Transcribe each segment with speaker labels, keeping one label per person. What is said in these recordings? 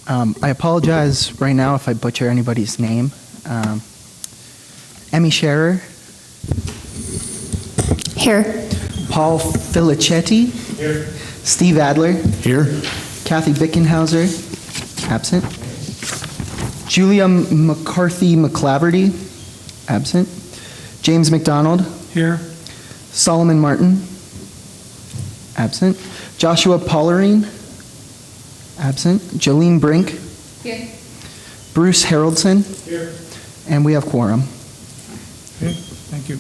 Speaker 1: I apologize right now if I butcher anybody's name. Emmy Scherer.
Speaker 2: Here.
Speaker 1: Paul Filicetti.
Speaker 3: Here.
Speaker 1: Steve Adler.
Speaker 3: Here.
Speaker 1: Kathy Bickenhauser. Absent. Julia McCarthy McClaverty. Absent. James McDonald.
Speaker 3: Here.
Speaker 1: Solomon Martin. Absent. Joshua Pollerine. Absent. Jolene Brink.
Speaker 2: Here.
Speaker 1: Bruce Haroldson.
Speaker 3: Here.
Speaker 1: And we have quorum.
Speaker 3: Okay, thank you.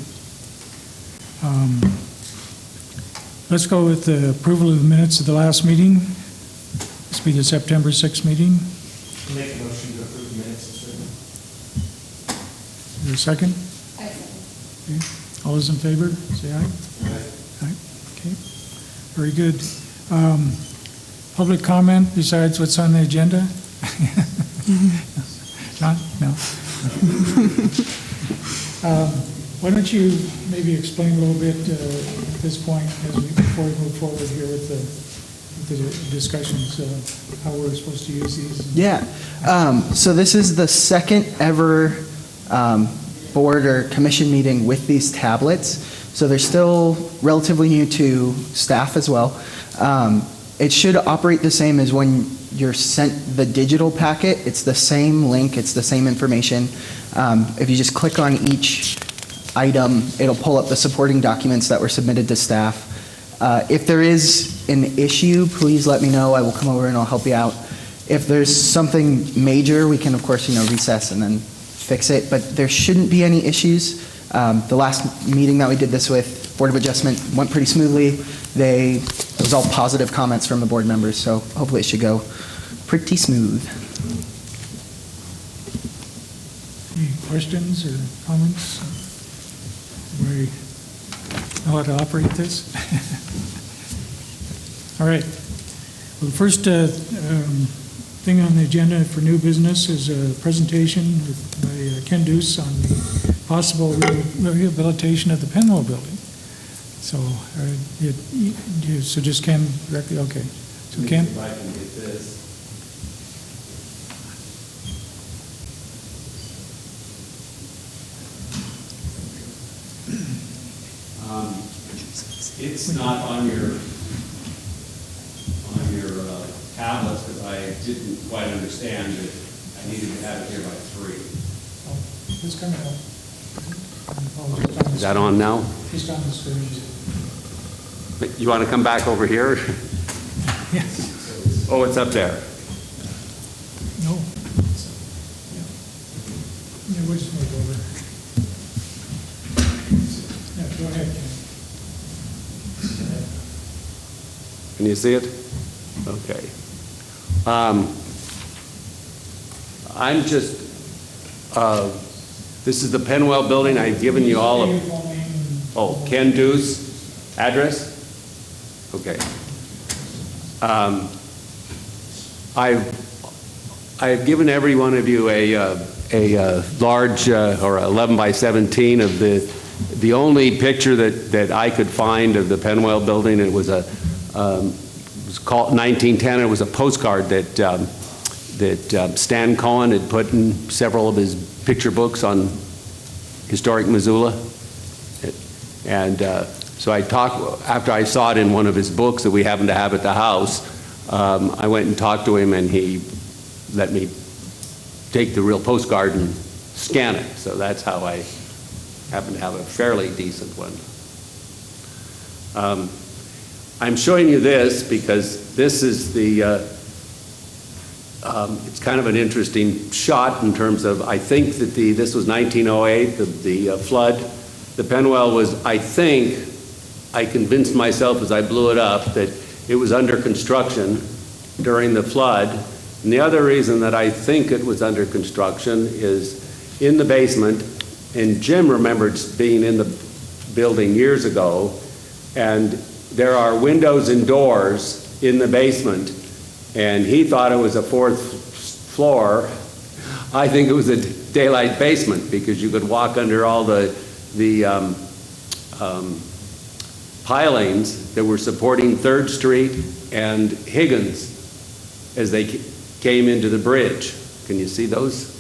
Speaker 3: Let's go with the approval of the minutes of the last meeting. This will be the September 6th meeting.
Speaker 4: Make a motion to approve the minutes, sir.
Speaker 3: Is there a second?
Speaker 2: I second.
Speaker 3: Okay. All those in favor, say aye.
Speaker 4: Aye.
Speaker 3: Aye. Okay, very good. Public comment besides what's on the agenda? John? No? Why don't you maybe explain a little bit at this point before we move forward here with the discussions, how we're supposed to use these?
Speaker 1: Yeah. So this is the second ever board or commission meeting with these tablets. So they're still relatively new to staff as well. It should operate the same as when you're sent the digital packet. It's the same link, it's the same information. If you just click on each item, it'll pull up the supporting documents that were submitted to staff. If there is an issue, please let me know. I will come over and I'll help you out. If there's something major, we can of course, recess and then fix it, but there shouldn't be any issues. The last meeting that we did this with, Board of Adjustment, went pretty smoothly. It was all positive comments from the board members, so hopefully it should go pretty smooth.
Speaker 3: Any questions or comments? We know how to operate this? All right. Well, the first thing on the agenda for new business is a presentation by Ken Deuce on the possible rehabilitation of the Penwell building. So, so just Ken directly, okay. So Ken?
Speaker 5: If I can get this. It's not on your tablets because I didn't quite understand that I needed to have it here by 3.
Speaker 3: Oh, it's coming up.
Speaker 5: Is that on now?
Speaker 3: Just on the screen.
Speaker 5: You want to come back over here?
Speaker 3: Yes.
Speaker 5: Oh, it's up there.
Speaker 3: No. Yeah, we'll just move over. Yeah, go ahead, Ken.
Speaker 5: Can you see it? Okay. I'm just, this is the Penwell building. I've given you all of, oh, Ken Deuce, address? Okay. I've given every one of you a large or 11 by 17 of the only picture that I could find of the Penwell building. It was it was called 1910. It was a postcard that Stan Cohen had put in several of his picture books on historic Missoula. And so I talked, after I saw it in one of his books that we happened to have at the house, I went and talked to him and he let me take the real postcard and scan it. So that's how I happen to have a fairly decent one. I'm showing you this because this is the, it's kind of an interesting shot in terms of, I think that this was 1908, the flood. The Penwell was, I think, I convinced myself as I blew it up that it was under construction during the flood. And the other reason that I think it was under construction is in the basement, and Jim remembered being in the building years ago, and there are windows and doors in the basement, and he thought it was a 4th floor. I think it was a daylight basement because you could walk under all the pilings that were supporting 3rd Street and Higgins as they came into the bridge. Can you see those?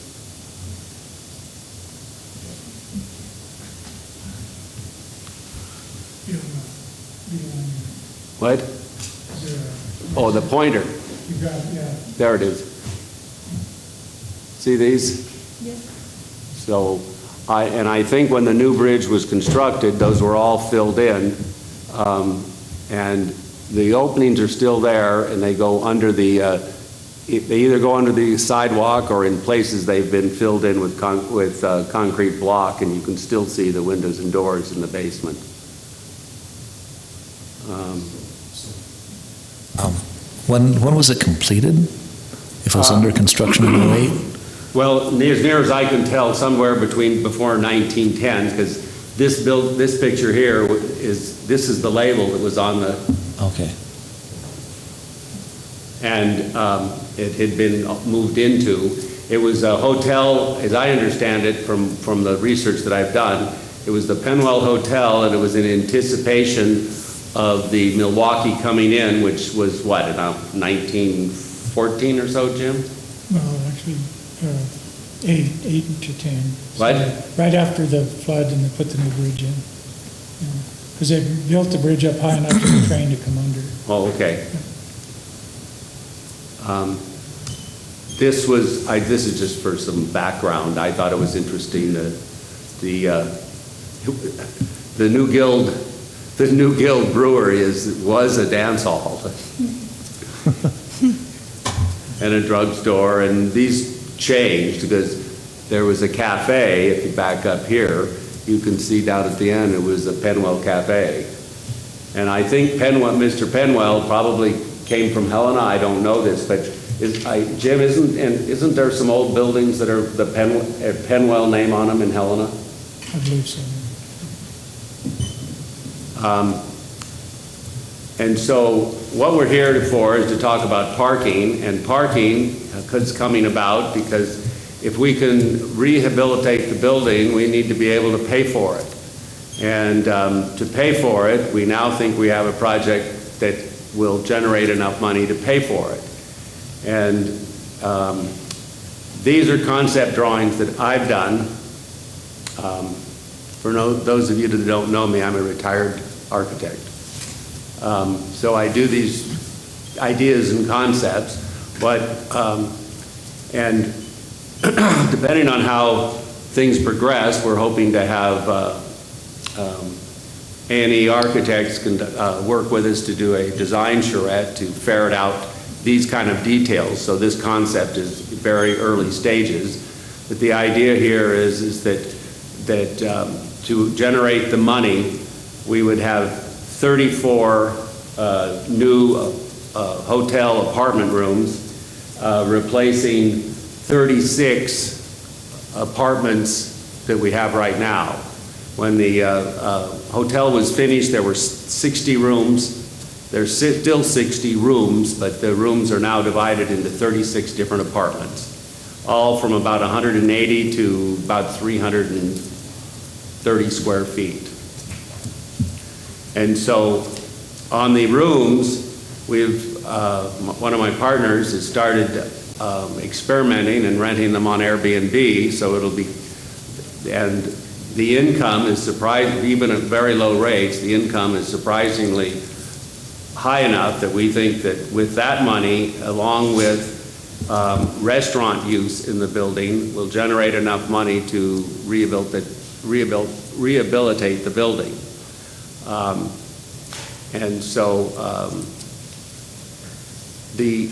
Speaker 5: What? Oh, the pointer.
Speaker 3: You got it, yeah.
Speaker 5: There it is. See these?
Speaker 2: Yes.
Speaker 5: So, I think when the new bridge was constructed, those were all filled in, and the openings are still there, and they go under the, they either go under the sidewalk, or in places they've been filled in with concrete block, and you can still see the windows and doors in the basement.
Speaker 6: When was it completed? If it was under construction in '08?
Speaker 5: Well, as near as I can tell, somewhere before 1910, because this picture here this is the label that was on the,
Speaker 6: Okay.
Speaker 5: and it had been moved into. It was a hotel, as I understand it from the research that I've done. It was the Penwell Hotel, and it was in anticipation of the Milwaukee coming in, which was what, about 1914 or so, Jim?
Speaker 3: Well, actually, 8 to 10.
Speaker 5: What?
Speaker 3: Right after the flood, and they put the new bridge in. Because they built the bridge up high enough for the train to come under.
Speaker 5: Oh, okay. This is just for some background. I thought it was interesting that the New Guild Brewery was a dance hall and a drugstore, and these changed because there was a cafe. If you back up here, you can see down at the end it was the Penwell Cafe, and I think Mr. Penwell probably came from Helena. I don't know this, but Jim, isn't there some old buildings that are the Penwell name on them in Helena?
Speaker 3: I believe so.
Speaker 5: And so what we're here for is to talk about parking, and parking is coming about because if we can rehabilitate the building, we need to be able to pay for it. And to pay for it, we now think we have a project that will generate enough money to pay for it. And these are concept drawings that I've done. For those of you that don't know me, I'm a retired architect. So I do these ideas and concepts, but, and depending on how things progress, we're hoping to have A&E architects can work with us to do a design charrette to ferret out these kind of details. So this concept is very early stages, but the idea here is that to generate the money, we would have 34 new hotel apartment rooms, replacing 36 apartments that we have right now. When the hotel was finished, there were 60 rooms. There's still 60 rooms, but the rooms are now divided into 36 different apartments, all from about 180 to about 330 square feet. And so on the rooms, one of my partners has started experimenting and renting them on Airbnb, so it'll be, and the income is surprising, even at very low rates, the income is surprisingly high enough that we think that with that money, along with restaurant use in the building, will generate enough money to rehabilitate the building. And so the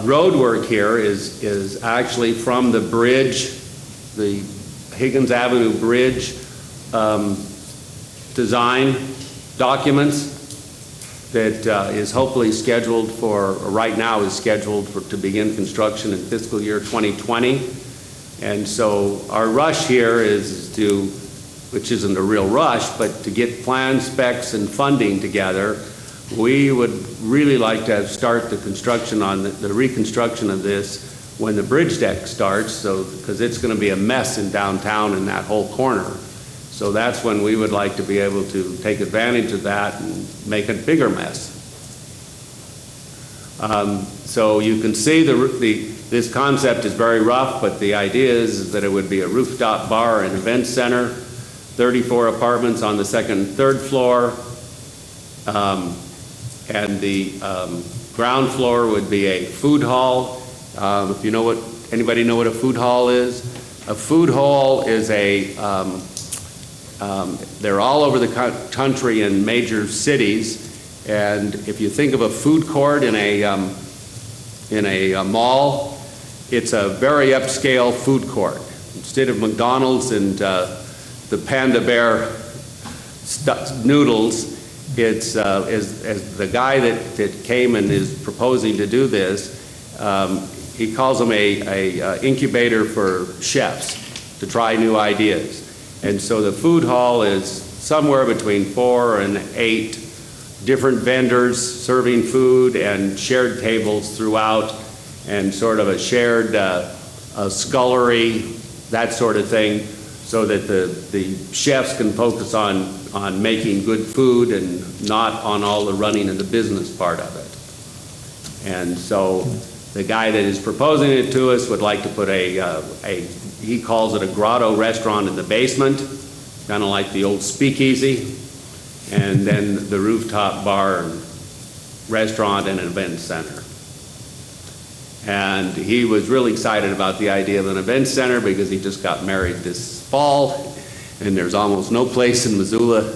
Speaker 5: road work here is actually from the bridge, the Higgins Avenue Bridge design documents that is hopefully scheduled for, right now is scheduled to begin construction in fiscal year 2020. And so our rush here is to, which isn't a real rush, but to get plan specs and funding together. We would really like to start the construction on the reconstruction of this when the bridge deck starts, so because it's going to be a mess in downtown in that whole corner. So that's when we would like to be able to take advantage of that and make a bigger mess. So you can see This concept is very rough, but the idea is that it would be a rooftop bar and event center, 34 apartments on the second and third floor, and the ground floor would be a food hall. If you know what, anybody know what a food hall is? A food hall is they're all over the country in major cities, and if you think of a food court in a mall, it's a very upscale food court. Instead of McDonald's and the Panda Bear noodles, it's as the guy that came and is proposing to do this, he calls them a incubator for chefs to try new ideas. And so the food hall is somewhere between 4 and 8 different vendors serving food and shared tables throughout, and sort of a shared scullery, that sort of thing, so that the chefs can focus on making good food and not on all the running of the business part of it. And so the guy that is proposing it to us would like to put he calls it a grotto restaurant in the basement, kind of like the old speakeasy, and then the rooftop bar and restaurant and an event center. And he was really excited about the idea of an event center because he just got married this fall, and there's almost no place in Missoula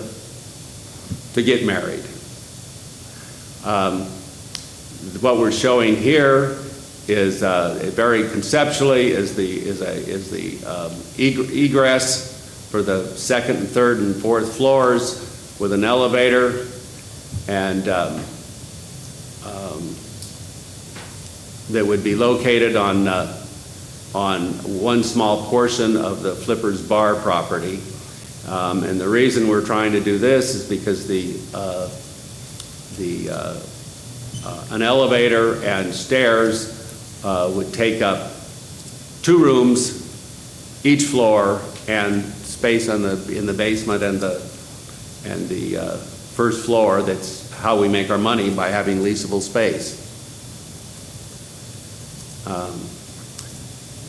Speaker 5: to get married. What we're showing here is very conceptually is the egress for the second and third and fourth floors with an elevator, and that would be located on one small portion of the Flippers Bar property. And the reason we're trying to do this is because an elevator and stairs would take up 2 rooms each floor and space in the basement and the first floor. That's how we make our money, by having leasable space.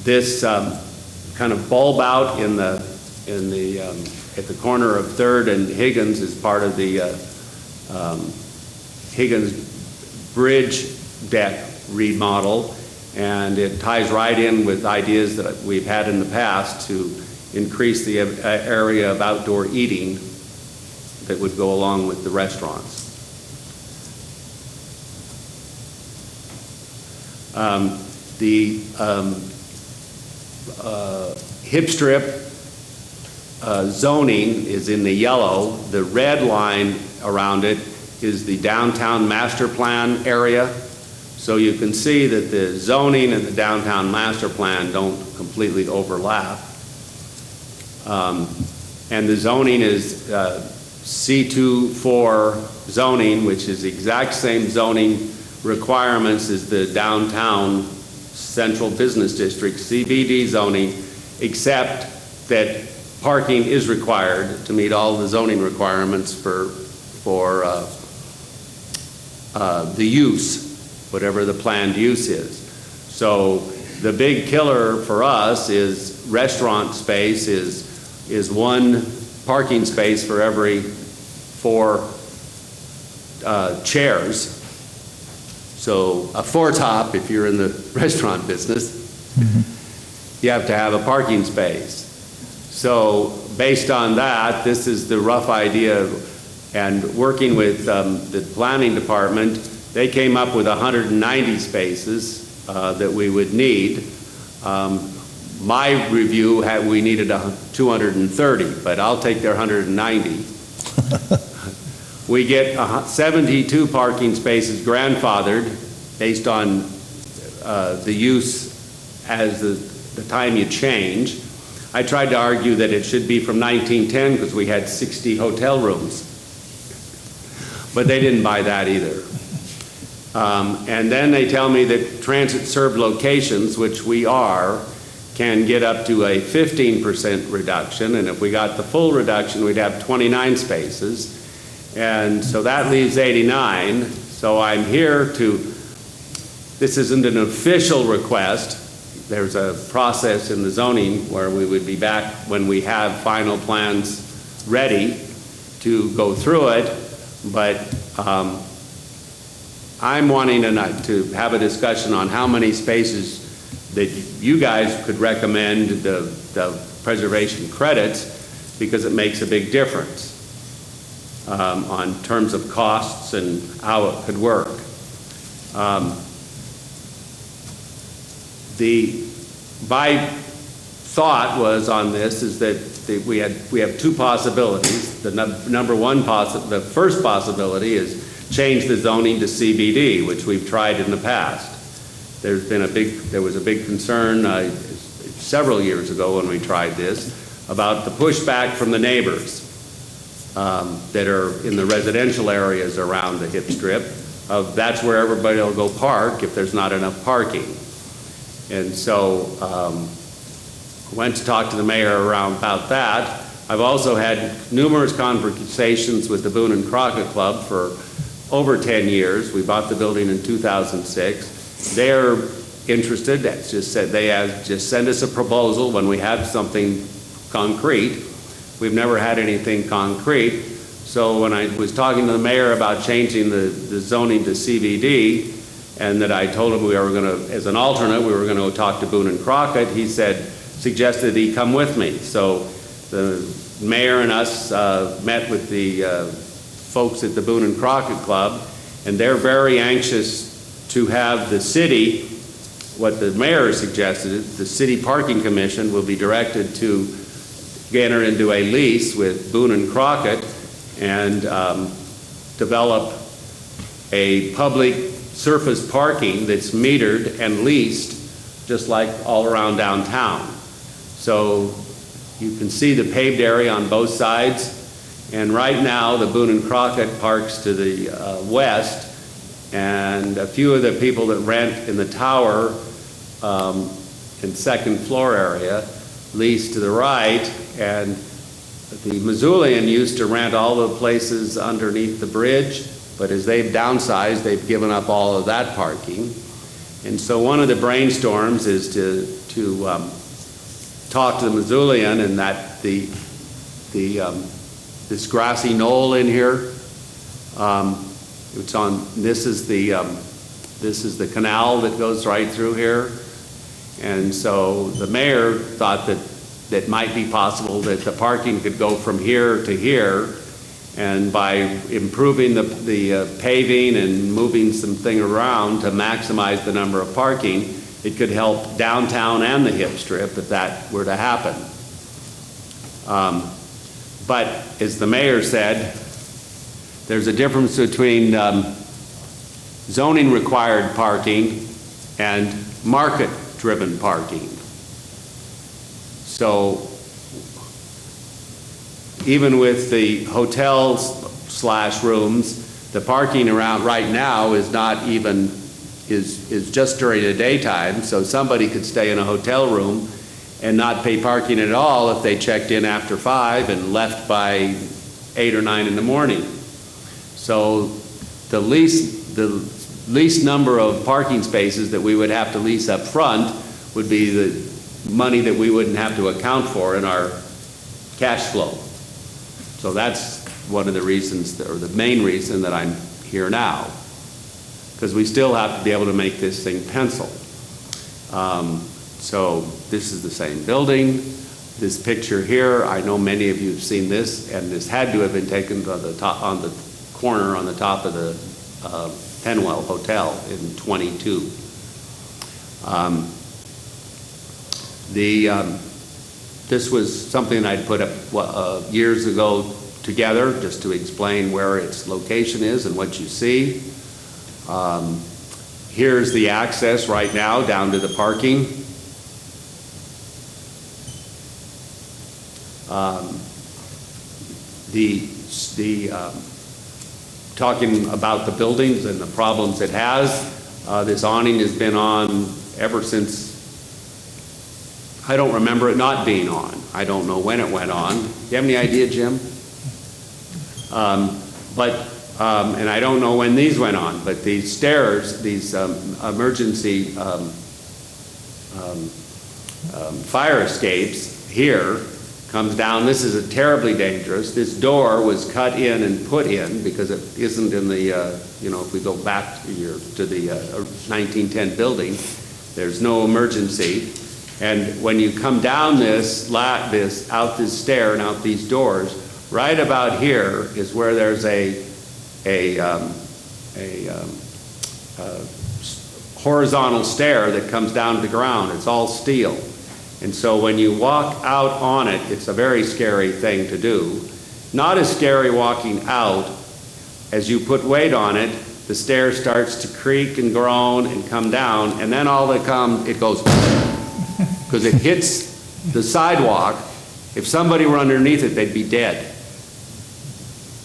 Speaker 5: This kind of bulb out at the corner of 3rd and Higgins is part of the Higgins Bridge deck remodel, and it ties right in with ideas that we've had in the past to increase the area of outdoor eating that would go along with the restaurants. The hip strip zoning is in the yellow. The red line around it is the downtown master plan area. So you can see that the zoning and the downtown master plan don't completely overlap. And the zoning is C24 zoning, which is the exact same zoning requirements as the downtown central business district CBD zoning, except that parking is required to meet all the zoning requirements for the use, whatever the planned use is. So the big killer for us is restaurant space is 1 parking space for every 4 chairs. So a 4-top, if you're in the restaurant business, you have to have a parking space. So based on that, this is the rough idea, and working with the planning department, they came up with 190 spaces that we would need. My review had we needed 230, but I'll take their 190. We get 72 parking spaces grandfathered based on the use as the time you change. I tried to argue that it should be from 1910 because we had 60 hotel rooms, but they didn't buy that either. And then they tell me that transit-served locations, which we are, can get up to a 15% reduction, and if we got the full reduction, we'd have 29 spaces. And so that leaves 89. So I'm here to This isn't an official request. There's a process in the zoning where we would be back when we have final plans ready to go through it, but I'm wanting to have a discussion on how many spaces that you guys could recommend the preservation credits, because it makes a big difference on terms of costs and how it could work. My thought was on this is that we have two possibilities. The the first possibility is change the zoning to CBD, which we've tried in the past. There was a big concern several years ago when we tried this about the pushback from the neighbors that are in the residential areas around the hip strip. That's where everybody will go park if there's not enough parking. And so I went to talk to the mayor about that. I've also had numerous conversations with the Boone and Crockett Club for over 10 years. We bought the building in 2006. They're interested. That's just said just send us a proposal when we have something concrete. We've never had anything concrete. So when I was talking to the mayor about changing the zoning to CBD, and that I told him we were going to, as an alternate, we were going to go talk to Boone and Crockett, he suggested he come with me. So the mayor and us met with the folks at the Boone and Crockett Club, and they're very anxious to have the city, what the mayor suggested, the city parking commission will be directed to enter into a lease with Boone and Crockett and develop a public surface parking that's metered and leased just like all around downtown. So you can see the paved area on both sides, and right now the Boone and Crockett parks to the west, and a few of the people that rent in the tower in second floor area lease to the right, and the Missoulian used to rent all the places underneath the bridge, but as they've downsized, they've given up all of that parking. And so one of the brainstorms is to talk to the Missoulian, and that this grassy knoll in here, this is the canal that goes right through here. And so the mayor thought that it might be possible that the parking could go from here to here, and by improving the paving and moving something around to maximize the number of parking, it could help downtown and the hip strip if that were to happen. But as the mayor said, there's a difference between zoning required parking and market driven parking. So even with the hotels / rooms, the parking around right now is not even, is just during the daytime. So somebody could stay in a hotel room and not pay parking at all if they checked in after 5 and left by 8 or 9 in the morning. So the least number of parking spaces that we would have to lease up front would be the money that we wouldn't have to account for in our cash flow. So that's one of the reasons, or the main reason that I'm here now, because we still have to be able to make this thing pencil. So this is the same building. This picture here, I know many of you have seen this, and this had to have been taken on the top, on the corner on the top of the Penwell Hotel in 22. This was something I'd put up years ago together just to explain where its location is and what you see. Here's the access right now down to the parking. Talking about the buildings and the problems it has, this awning has been on ever since, I don't remember it not being on. I don't know when it went on. Do you have any idea, Jim? But And I don't know when these went on, but these stairs, these emergency fire escapes here, comes down. This is terribly dangerous. This door was cut in and put in because it isn't in the, if we go back to the 1910 building, there's no emergency. And when you come down out this stair and out these doors, right about here is where there's a horizontal stair that comes down to the ground. It's all steel. And so when you walk out on it, it's a very scary thing to do. Not as scary walking out. As you put weight on it, the stair starts to creak and groan and come down, and then it goes, because it hits the sidewalk. If somebody were underneath it, they'd be dead.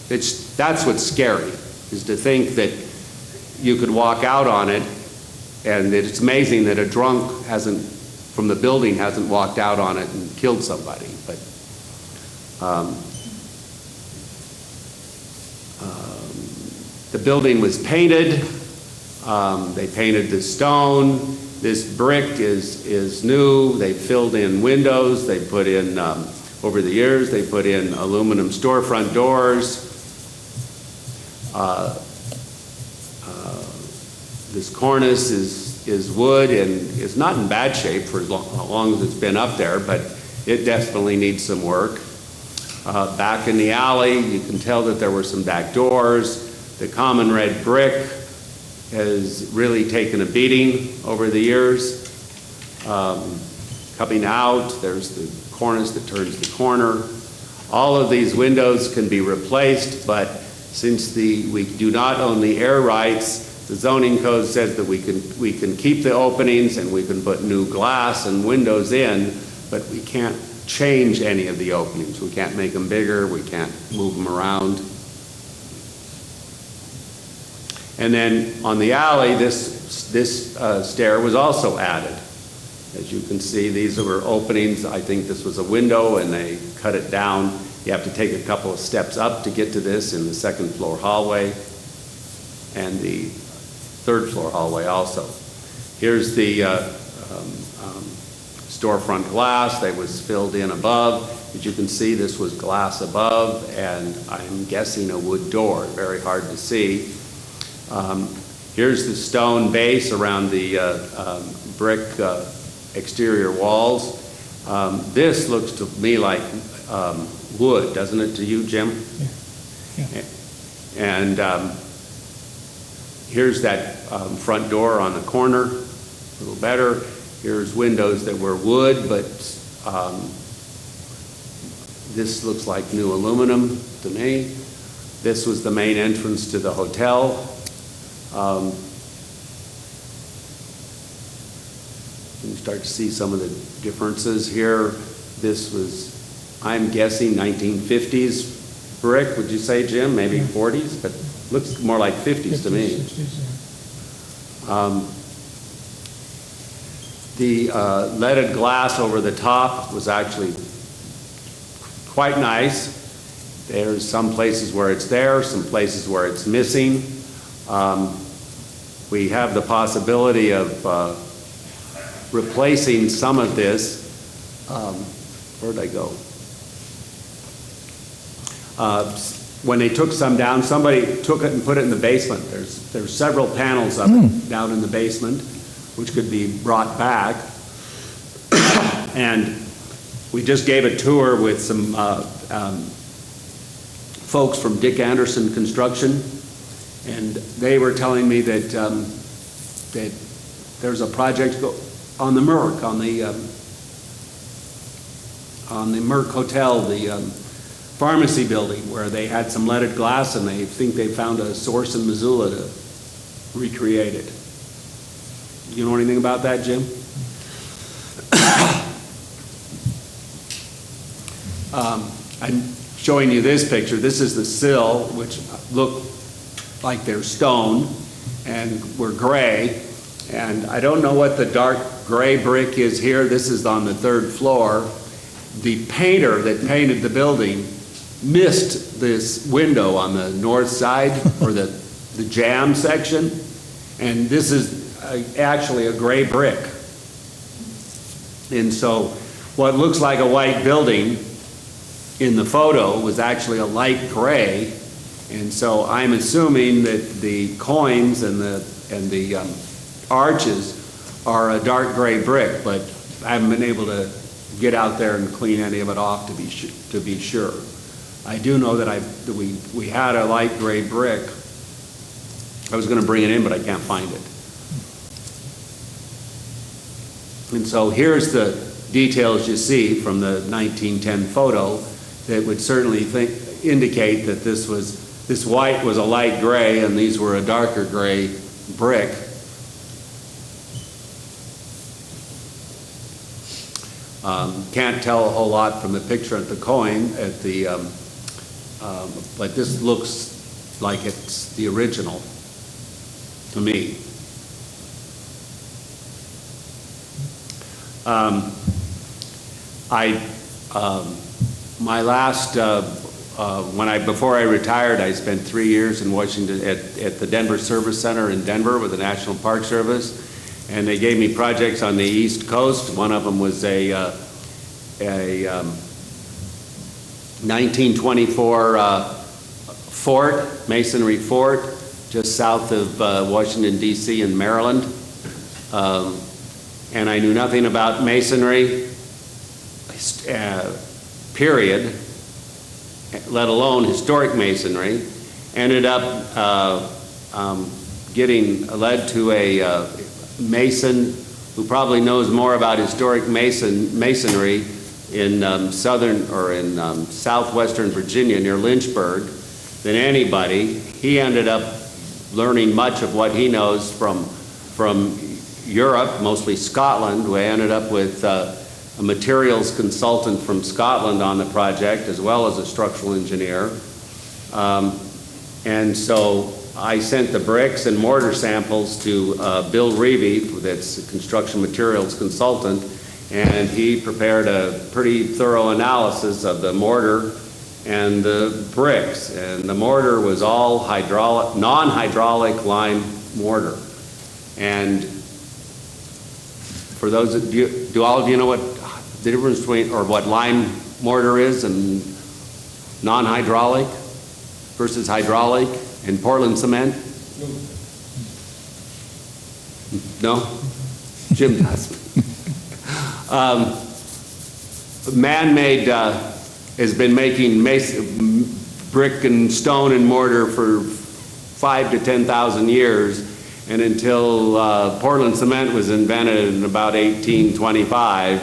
Speaker 5: That's what's scary, is to think that you could walk out on it, and it's amazing that a drunk from the building hasn't walked out on it and killed somebody. But the building was painted. They painted the stone. This brick is new. They filled in windows. They put in, over the years, they put in aluminum storefront doors. This cornice is wood and is not in bad shape for as long as it's been up there, but it definitely needs some work. Back in the alley, you can tell that there were some back doors. The common red brick has really taken a beating over the years. Coming out, there's the cornice that turns the corner. All of these windows can be replaced, but since we do not own the air rights, the zoning code says that we can keep the openings and we can put new glass and windows in, but we can't change any of the openings. We can't make them bigger. We can't move them around. And then on the alley, this stair was also added. As you can see, these were openings. I think this was a window, and they cut it down. You have to take a couple of steps up to get to this in the second floor hallway, and the third floor hallway also. Here's the storefront glass that was filled in above. As you can see, this was glass above, and I'm guessing a wood door, very hard to see. Here's the stone base around the brick exterior walls. This looks to me like wood, doesn't it to you, Jim?
Speaker 3: Yeah.
Speaker 5: And here's that front door on the corner, a little better. Here's windows that were wood, but this looks like new aluminum to me. This was the main entrance to the hotel. You can start to see some of the differences here. This was, I'm guessing, 1950s brick, would you say, Jim? Maybe 40s, but looks more like 50s to me.
Speaker 3: 60s, yeah.
Speaker 5: The leaded glass over the top was actually quite nice. There's some places where it's there, some places where it's missing. We have the possibility of replacing some of this. Where'd I go? When they took some down, somebody took it and put it in the basement. There's several panels of it down in the basement, which could be brought back. And we just gave a tour with some folks from Dick Anderson Construction, and they were telling me that that there's a project on the Merck, on the Merck Hotel, the pharmacy building, where they had some leaded glass, and they think they found a source in Missoula to recreate it. You know anything about that, Jim? I'm showing you this picture. This is the sill, which look like they're stone and were gray. And I don't know what the dark gray brick is here. This is on the third floor. The painter that painted the building missed this window on the north side, or the jam section, and this is actually a gray brick. And so what looks like a white building in the photo was actually a light gray, and so I'm assuming that the coins and the arches are a dark gray brick, but I haven't been able to get out there and clean any of it off to be sure. I do know that we had a light gray brick. I was going to bring it in, but I can't find it. And so here's the details you see from the 1910 photo that would certainly indicate that this white was a light gray and these were a darker gray brick. Can't tell a whole lot from the picture at the coin but this looks like it's the original to me. My last, before I retired, I spent 3 years in Washington at the Denver Service Center in Denver with the National Park Service, and they gave me projects on the East Coast. One of them was a 1924 fort, masonry fort, just south of Washington, D.C. in Maryland. And I knew nothing about masonry, period, let alone historic masonry. Ended up getting led to a mason who probably knows more about historic masonry in southwestern Virginia near Lynchburg than anybody. He ended up learning much of what he knows from Europe, mostly Scotland. We ended up with a materials consultant from Scotland on the project, as well as a structural engineer. And so I sent the bricks and mortar samples to Bill Reevy, that's a construction materials consultant, and he prepared a pretty thorough analysis of the mortar and the bricks. And the mortar was all non-hydraulic lime mortar. And for those of you, do all of you know what the difference between, or what lime mortar is and non-hydraulic versus hydraulic in Portland cement? No? Jim does. Man-made has been making brick and stone and mortar for 5,000 to 10,000 years, and until Portland cement was invented in about 1825,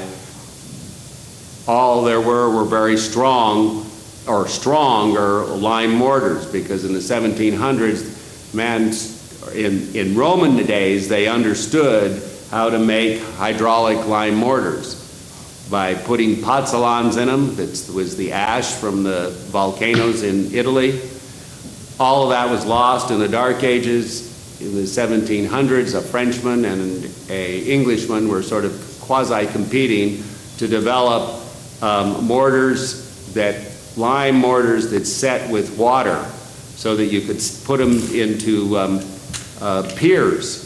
Speaker 5: all there were very strong or stronger lime mortars, because in the 1700s, in Roman days, they understood how to make hydraulic lime mortars by putting pozzolans in them. That was the ash from the volcanoes in Italy. All of that was lost in the Dark Ages. In the 1700s, a Frenchman and an Englishman were sort of quasi-competing to develop lime mortars that set with water, so that you could put them into piers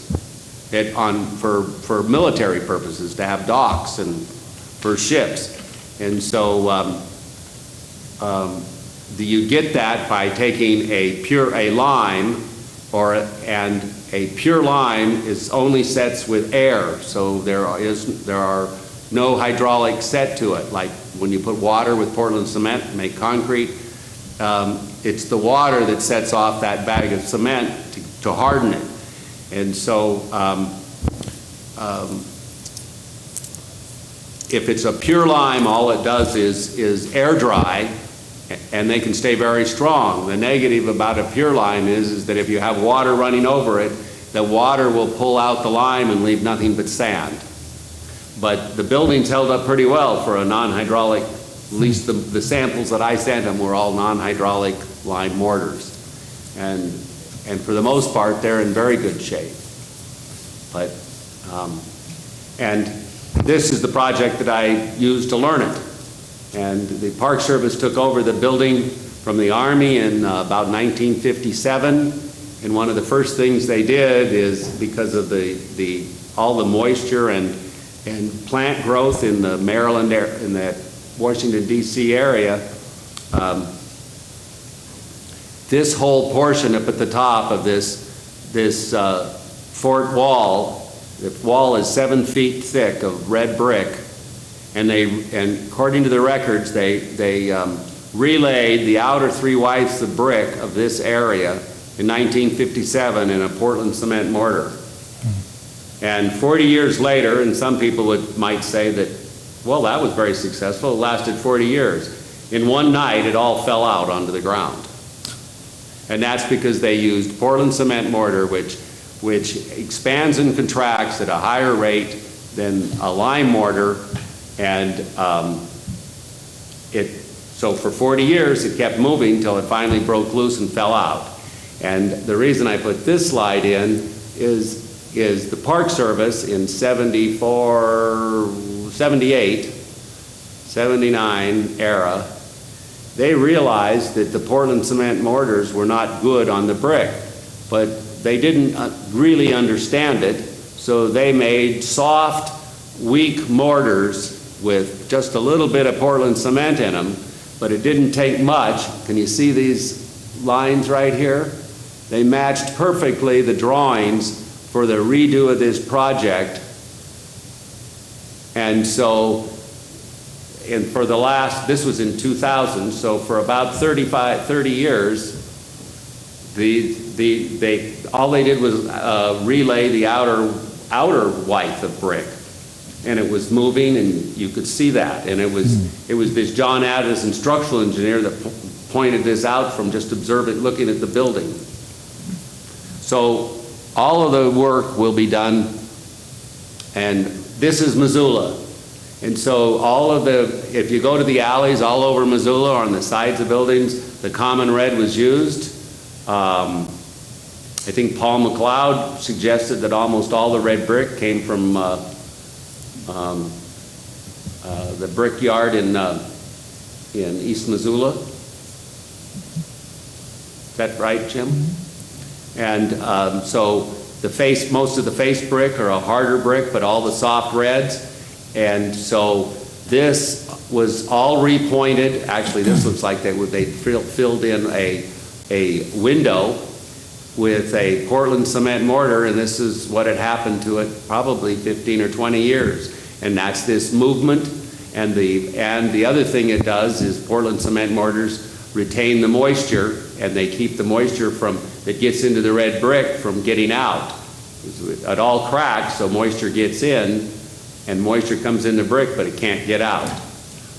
Speaker 5: for military purposes, to have docks and for ships. And so you get that by taking a lime, and a pure lime only sets with air, so there are no hydraulic set to it. Like when you put water with Portland cement and make concrete, it's the water that sets off that bag of cement to harden it. And so if it's a pure lime, all it does is air dry, and they can stay very strong. The negative about a pure lime is that if you have water running over it, the water will pull out the lime and leave nothing but sand. But the buildings held up pretty well for a non-hydraulic, at least the samples that I sent them were all non-hydraulic lime mortars. And for the most part, they're in very good shape. But, and this is the project that I used to learn it. And the Park Service took over the building from the Army in about 1957. And one of the first things they did is, because of all the moisture and plant growth in the Maryland, in that Washington, D.C. area, this whole portion up at the top of this fort wall, the wall is 7 feet thick of red brick, and according to the records, they relayed the outer 3/8 of brick of this area in 1957 in a Portland cement mortar. And 40 years later, and some people might say that, well, that was very successful, it lasted 40 years. In one night, it all fell out onto the ground. And that's because they used Portland cement mortar, which expands and contracts at a higher rate than a lime mortar, and so for 40 years it kept moving until it finally broke loose and fell out. And the reason I put this slide in is the Park Service in 74, 78, 79 era, they realized that the Portland cement mortars were not good on the brick, but they didn't really understand it, so they made soft, weak mortars with just a little bit of Portland cement in them, but it didn't take much. Can you see these lines right here? They matched perfectly the drawings for the redo of this project. And so, for the last, this was in 2000, so for about 30 years, all they did was relay the outer width of brick, and it was moving, and you could see that. And it was this John Addison structural engineer that pointed this out from just looking at the building. So all of the work will be done, and this is Missoula. And so if you go to the alleys all over Missoula or on the sides of buildings, the common red was used. I think Paul McLeod suggested that almost all the red brick came from the brickyard in East Missoula. Is that right, Jim? And so most of the face brick are a harder brick, but all the soft reds. And so this was all repointed. Actually, this looks like they filled in a window with a Portland cement mortar, and this is what had happened to it probably 15 or 20 years. And that's this movement. And the other thing it does is Portland cement mortars retain the moisture, and they keep the moisture that gets into the red brick from getting out. It all cracks, so moisture gets in, and moisture comes in the brick, but it can't get out.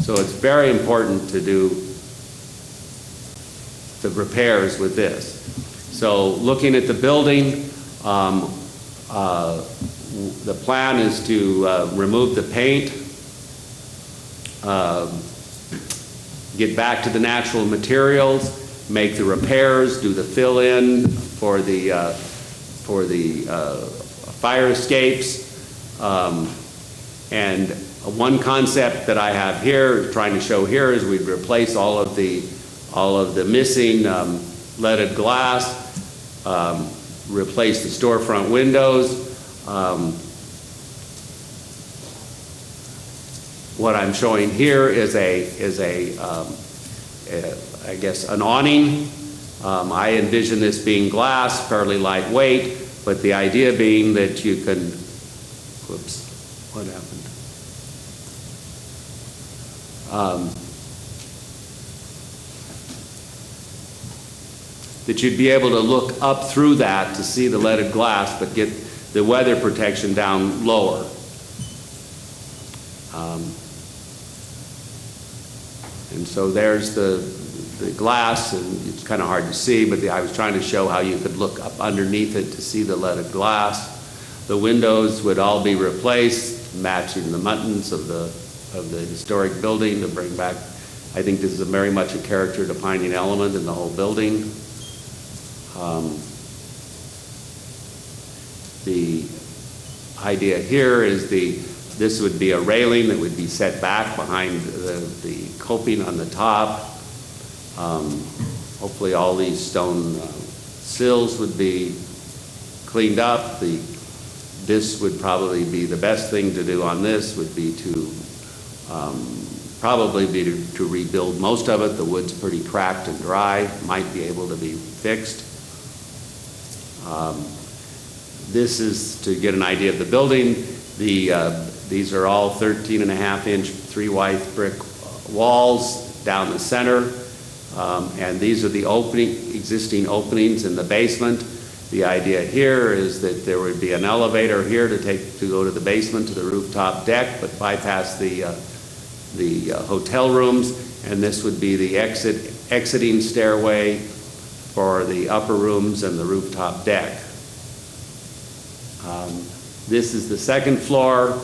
Speaker 5: So it's very important to do the repairs with this. So looking at the building, the plan is to remove the paint, get back to the natural materials, make the repairs, do the fill-in for the fire escapes, and one concept that I have here, trying to show here, is we'd replace all of the missing leaded glass, replace the storefront windows. What I'm showing here is I guess an awning. I envision this being glass, fairly lightweight, but the idea being that you can, whoops, what happened? That you'd be able to look up through that to see the leaded glass, but get the weather protection down lower. And so there's the glass, and it's kind of hard to see, but I was trying to show how you could look up underneath it to see the leaded glass. The windows would all be replaced, matching the muttons of the historic building to bring back. I think this is very much a character-defining element in the whole building. The idea here is the This would be a railing that would be set back behind the coping on the top. Hopefully all these stone sills would be cleaned up. This would probably be the best thing to do on this, would be to to rebuild most of it. The wood's pretty cracked and dry, might be able to be fixed. This is to get an idea of the building. These are all 13.5-inch 3-wide brick walls down the center, and these are the existing openings in the basement. The idea here is that there would be an elevator here to go to the basement, to the rooftop deck, but bypass the hotel rooms, and this would be the exiting stairway for the upper rooms and the rooftop deck. This is the second floor.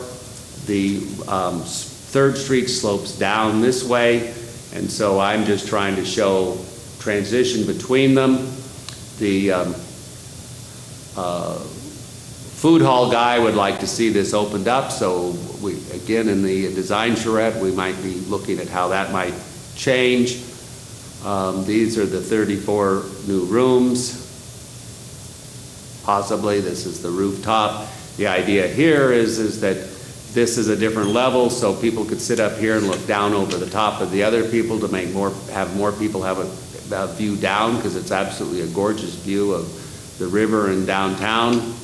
Speaker 5: The 3rd Street slopes down this way, and so I'm just trying to show transition between them. The food hall guy would like to see this opened up, so again, in the design charrette, we might be looking at how that might change. These are the 34 new rooms. Possibly this is the rooftop. The idea here is that this is a different level, so people could sit up here and look down over the top of the other people to have more people have a view down, because it's absolutely a gorgeous view of the river and downtown.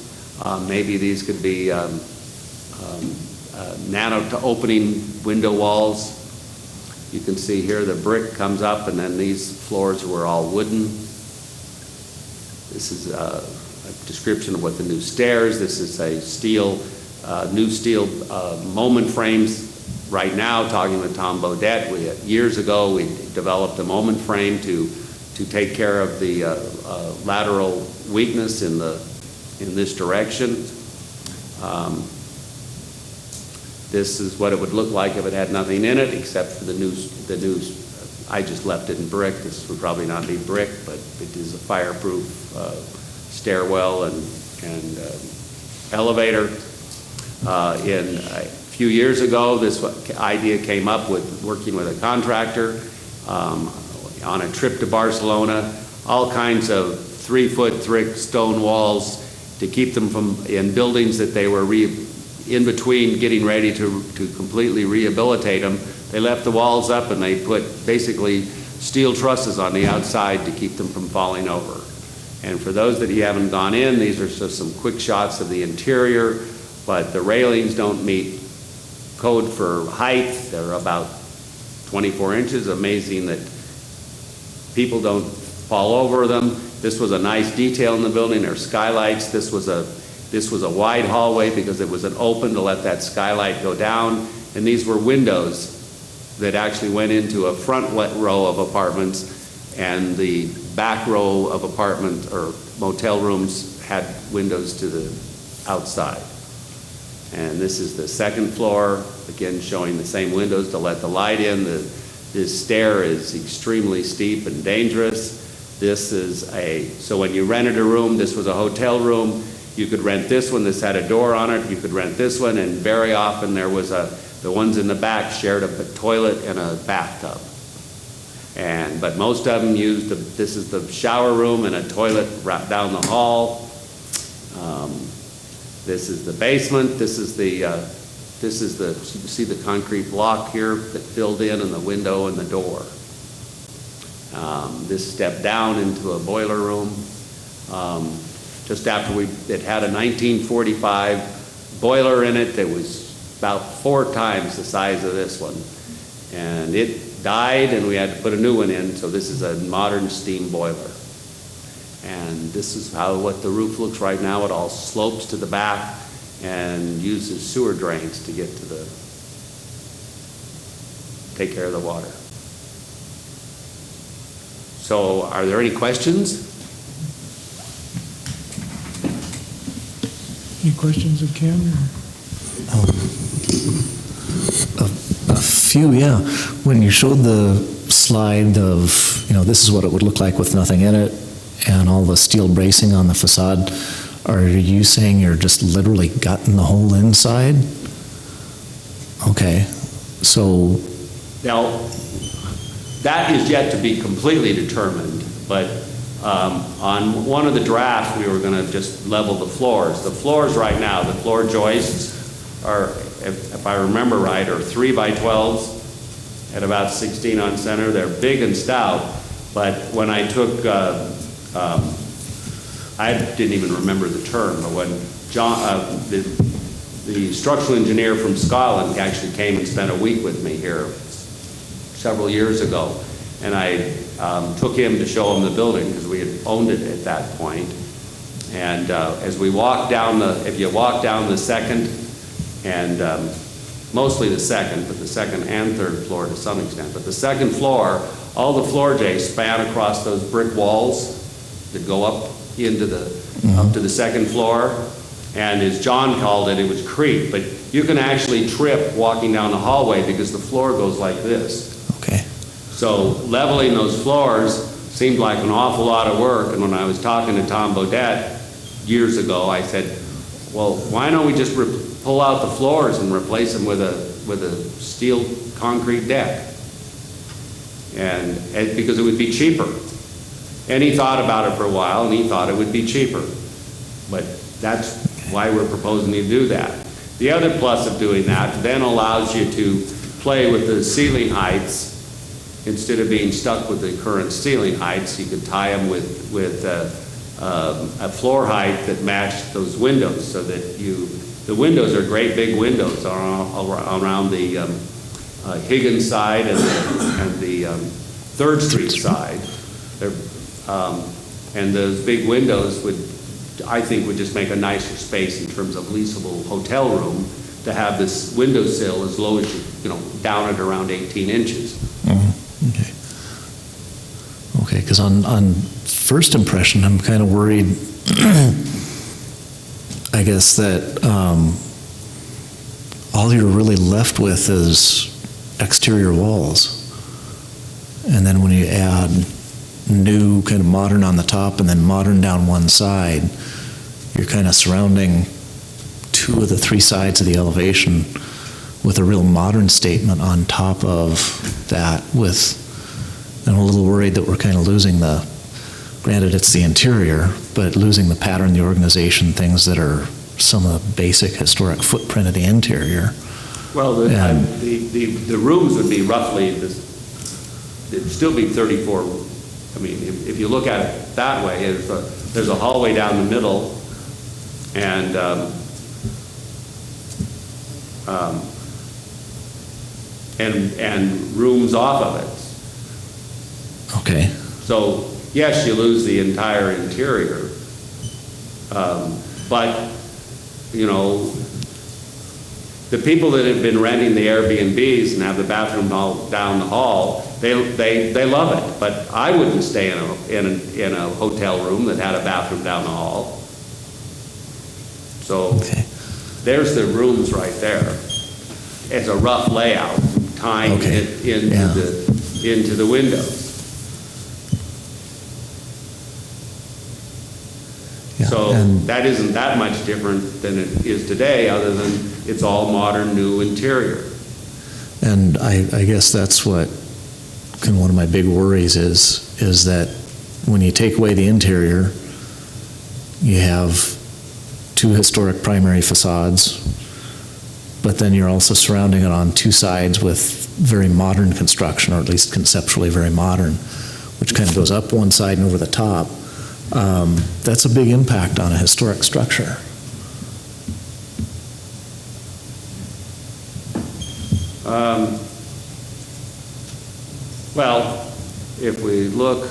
Speaker 5: Maybe these could be nano to opening window walls. You can see here the brick comes up, and then these floors were all wooden. This is a description of what the new stairs. This is a new steel moment frames. Right now, talking with Tom Bodette, years ago we developed a moment frame to take care of the lateral weakness in this direction. This is what it would look like if it had nothing in it, except for the new. I just left it in brick. This would probably not be brick, but it is a fireproof stairwell and elevator. A few years ago, this idea came up with working with a contractor on a trip to Barcelona. All kinds of 3-foot thick stone walls to keep them in buildings that they were in between getting ready to completely rehabilitate them. They left the walls up, and they put basically steel trusses on the outside to keep them from falling over. And for those that you haven't gone in, these are just some quick shots of the interior, but the railings don't meet code for height. They're about 24 inches. Amazing that people don't fall over them. This was a nice detail in the building. There are skylights. This was a wide hallway because it was an open to let that skylight go down. And these were windows that actually went into a front row of apartments, and the back row of apartment or motel rooms had windows to the outside. And this is the second floor, again showing the same windows to let the light in. This stair is extremely steep and dangerous. So when you rented a room, this was a hotel room. You could rent this one. This had a door on it. You could rent this one, and very often there was the ones in the back shared a toilet and a bathtub. But most of them used this is the shower room and a toilet right down the hall. This is the basement. This is you can see the concrete block here that filled in, and the window and the door. This stepped down into a boiler room. Just after it had a 1945 boiler in it that was about 4 times the size of this one. And it died, and we had to put a new one in, so this is a modern steam boiler. And this is what the roof looks right now. It all slopes to the back and uses sewer drains to get to take care of the water. So are there any questions?
Speaker 3: Any questions of Ken?
Speaker 6: A few, yeah. When you showed the slide of, this is what it would look like with nothing in it, and all the steel bracing on the facade, are you saying you're just literally gutting the whole inside? Okay, so,
Speaker 5: Now, that is yet to be completely determined, but on one of the drafts, we were going to just level the floors. The floors right now, the floor joists are, if I remember right, are 3 by 12s at about 16 on center. They're big and stout, but when I took, I didn't even remember the term, but when the structural engineer from Scotland actually came and spent a week with me here several years ago, and I took him to show him the building because we had owned it at that point. And as we walked down if you walk down the second and mostly the second, but the second and third floor to some extent, but the second floor, all the floor joists span across those brick walls that go up into up to the second floor. And as John called it, it was creep, but you can actually trip walking down the hallway because the floor goes like this.
Speaker 6: okay,
Speaker 5: So leveling those floors seemed like an awful lot of work, and when I was talking to Tom Bodette years ago, I said, well, why don't we just pull out the floors and replace them with a steel concrete deck? And because it would be cheaper. And he thought about it for a while, and he thought it would be cheaper. But that's why we're proposing to do that. The other plus of doing that then allows you to play with the ceiling heights. Instead of being stuck with the current ceiling heights, you could tie them with a floor height that matched those windows, so that the windows are great big windows around the Higgins side and the 3rd Street side. And those big windows I think would just make a nicer space in terms of leasable hotel room to have this windowsill as low as down at around 18 inches.
Speaker 6: okay. Okay, because on first impression, I'm kind of worried, I guess, that all you're really left with is exterior walls. And then when you add new kind of modern on the top and then modern down one side, you're kind of surrounding 2 of the 3 sides of the elevation with a real modern statement on top of that. I'm a little worried that we're kind of losing granted it's the interior, but losing the pattern, the organization, things that are some of the basic historic footprint of the interior.
Speaker 5: Well, the rooms would be roughly, it'd still be 34. I mean, if you look at it that way, there's a hallway down the middle, and rooms off of it.
Speaker 6: Okay.
Speaker 5: So yes, you lose the entire interior, but the people that have been renting the Airbnbs and have the bathroom down the hall, they love it. But I wouldn't stay in a hotel room that had a bathroom down the hall. So
Speaker 6: Okay.
Speaker 5: there's the rooms right there. It's a rough layout, tying
Speaker 6: Okay.
Speaker 5: it into the windows.
Speaker 6: Yeah,
Speaker 5: So
Speaker 6: and-
Speaker 5: that isn't that much different than it is today, other than it's all modern, new interior.
Speaker 6: And I guess that's what kind of one of my big worries is that when you take away the interior, you have 2 historic primary facades, but then you're also surrounding it on 2 sides with very modern construction, or at least conceptually very modern, which kind of goes up one side and over the top. That's a big impact on a historic structure.
Speaker 5: Well, if we look,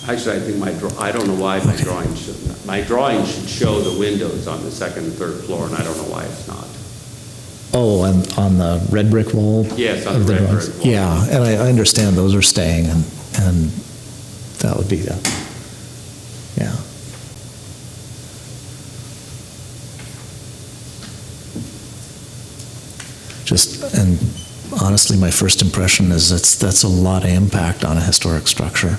Speaker 5: Actually, I think I don't know why my drawing should show the windows on the second and third floor, and I don't know why it's not.
Speaker 6: Oh, and on the red brick wall?
Speaker 5: Yes, on
Speaker 6: of
Speaker 5: the red
Speaker 6: drawings?
Speaker 5: brick wall.
Speaker 6: Yeah, and I understand those are staying, and that would be that. Yeah. And honestly, my first impression is that's a lot of impact on a historic structure.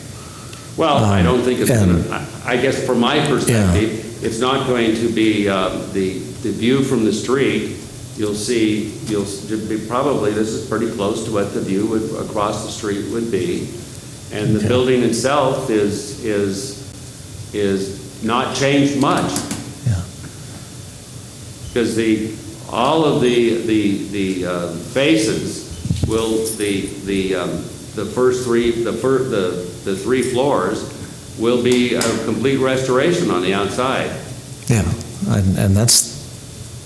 Speaker 5: Well, I don't think it's
Speaker 6: and-
Speaker 5: going to, I guess from my perspective, it's not going to be the view from the street. You'll probably, this is pretty close to what the view across the street would be. And the
Speaker 6: Okay.
Speaker 5: building itself is not changed much.
Speaker 6: Yeah.
Speaker 5: Because all of the faces will, the first three, the three floors will be a complete restoration on the outside.
Speaker 6: Yeah, and that's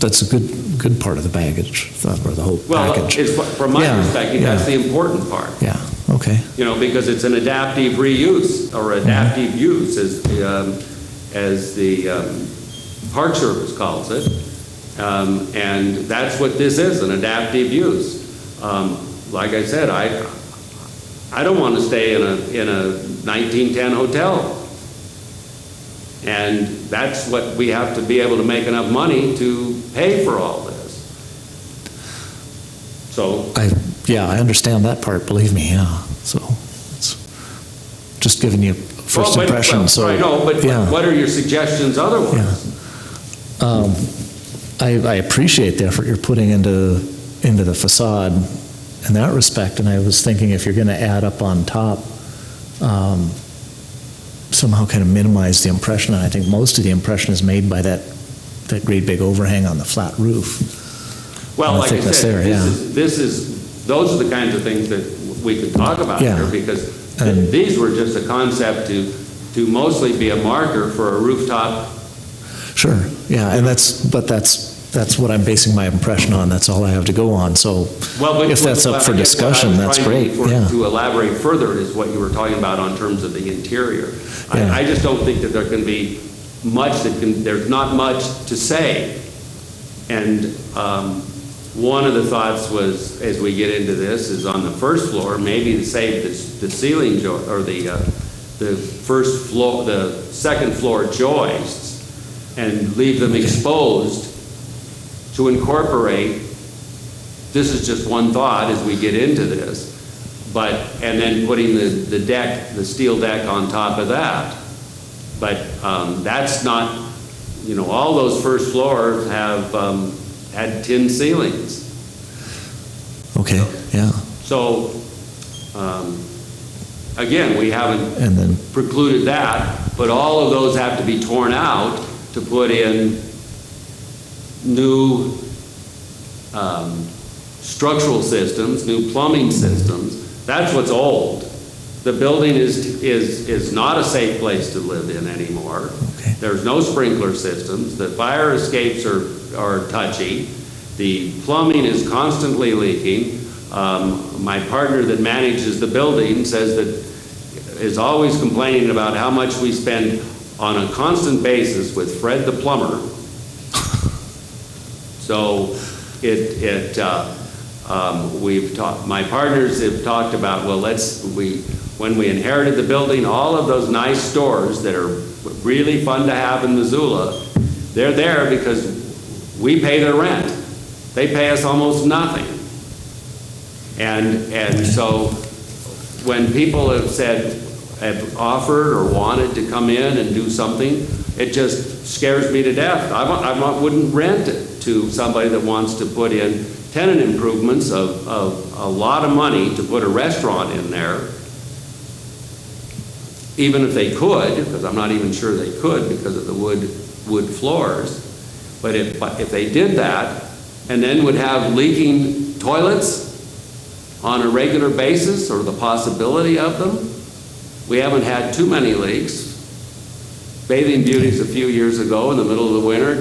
Speaker 6: a good part of the baggage, or the whole
Speaker 5: Well,
Speaker 6: package.
Speaker 5: from my
Speaker 6: Yeah,
Speaker 5: perspective,
Speaker 6: yeah.
Speaker 5: that's the important part.
Speaker 6: Yeah, okay.
Speaker 5: Because it's an adaptive reuse or adaptive use, as the Park Service calls it. And that's what this is, an adaptive use. Like I said, I don't want to stay in a 1910 hotel. And that's what we have to be able to make enough money to pay for all this. So,
Speaker 6: I understand that part, believe me, yeah. So, it's just giving you first impression, so.
Speaker 5: I know, but
Speaker 6: yeah.
Speaker 5: what are your suggestions otherwise?
Speaker 6: I appreciate the effort you're putting into the facade in that respect, and I was thinking if you're going to add up on top, somehow kind of minimize the impression, and I think most of the impression is made by that great big overhang on the flat roof.
Speaker 5: Well, like I
Speaker 6: thickness
Speaker 5: said,
Speaker 6: there,
Speaker 5: those are the kinds of things that we could talk about
Speaker 6: Yeah.
Speaker 5: here, because
Speaker 6: And-
Speaker 5: these were just a concept to mostly be a marker for a rooftop.
Speaker 6: Sure, yeah, and that's what I'm basing my impression on, that's all I have to go on, so if that's up for discussion, that's great, yeah.
Speaker 5: To elaborate further is what you were talking about on terms of the interior.
Speaker 6: Yeah.
Speaker 5: I just don't think that there can be much there's not much to say. And one of the thoughts was, as we get into this, is on the first floor, maybe to save the ceiling or the first floor, the second floor joists, and leave them exposed to incorporate. This is just one thought as we get into this, and then putting the deck, the steel deck on top of that. But that's not, all those first floors have had tin ceilings.
Speaker 6: Okay, yeah,
Speaker 5: So, again, we haven't
Speaker 6: and then,
Speaker 5: precluded that, but all of those have to be torn out to put in new structural systems, new plumbing systems. That's what's old. The building is not a safe place to live in anymore.
Speaker 6: Okay.
Speaker 5: There's no sprinkler systems. The fire escapes are touchy. The plumbing is constantly leaking. My partner that manages the building is always complaining about how much we spend on a constant basis with Fred the plumber. So my partners have talked about, when we inherited the building, all of those nice stores that are really fun to have in Missoula, they're there because we pay their rent. They pay us almost nothing. And so when people have offered or wanted to come in and do something, it just scares me to death. I wouldn't rent it to somebody that wants to put in tenant improvements of a lot of money to put a restaurant in there, even if they could, because I'm not even sure they could because of the wood floors. But if they did that, and then would have leaking toilets on a regular basis, or the possibility of them, we haven't had too many leaks. Bathing Beauties a few years ago in the middle of the winter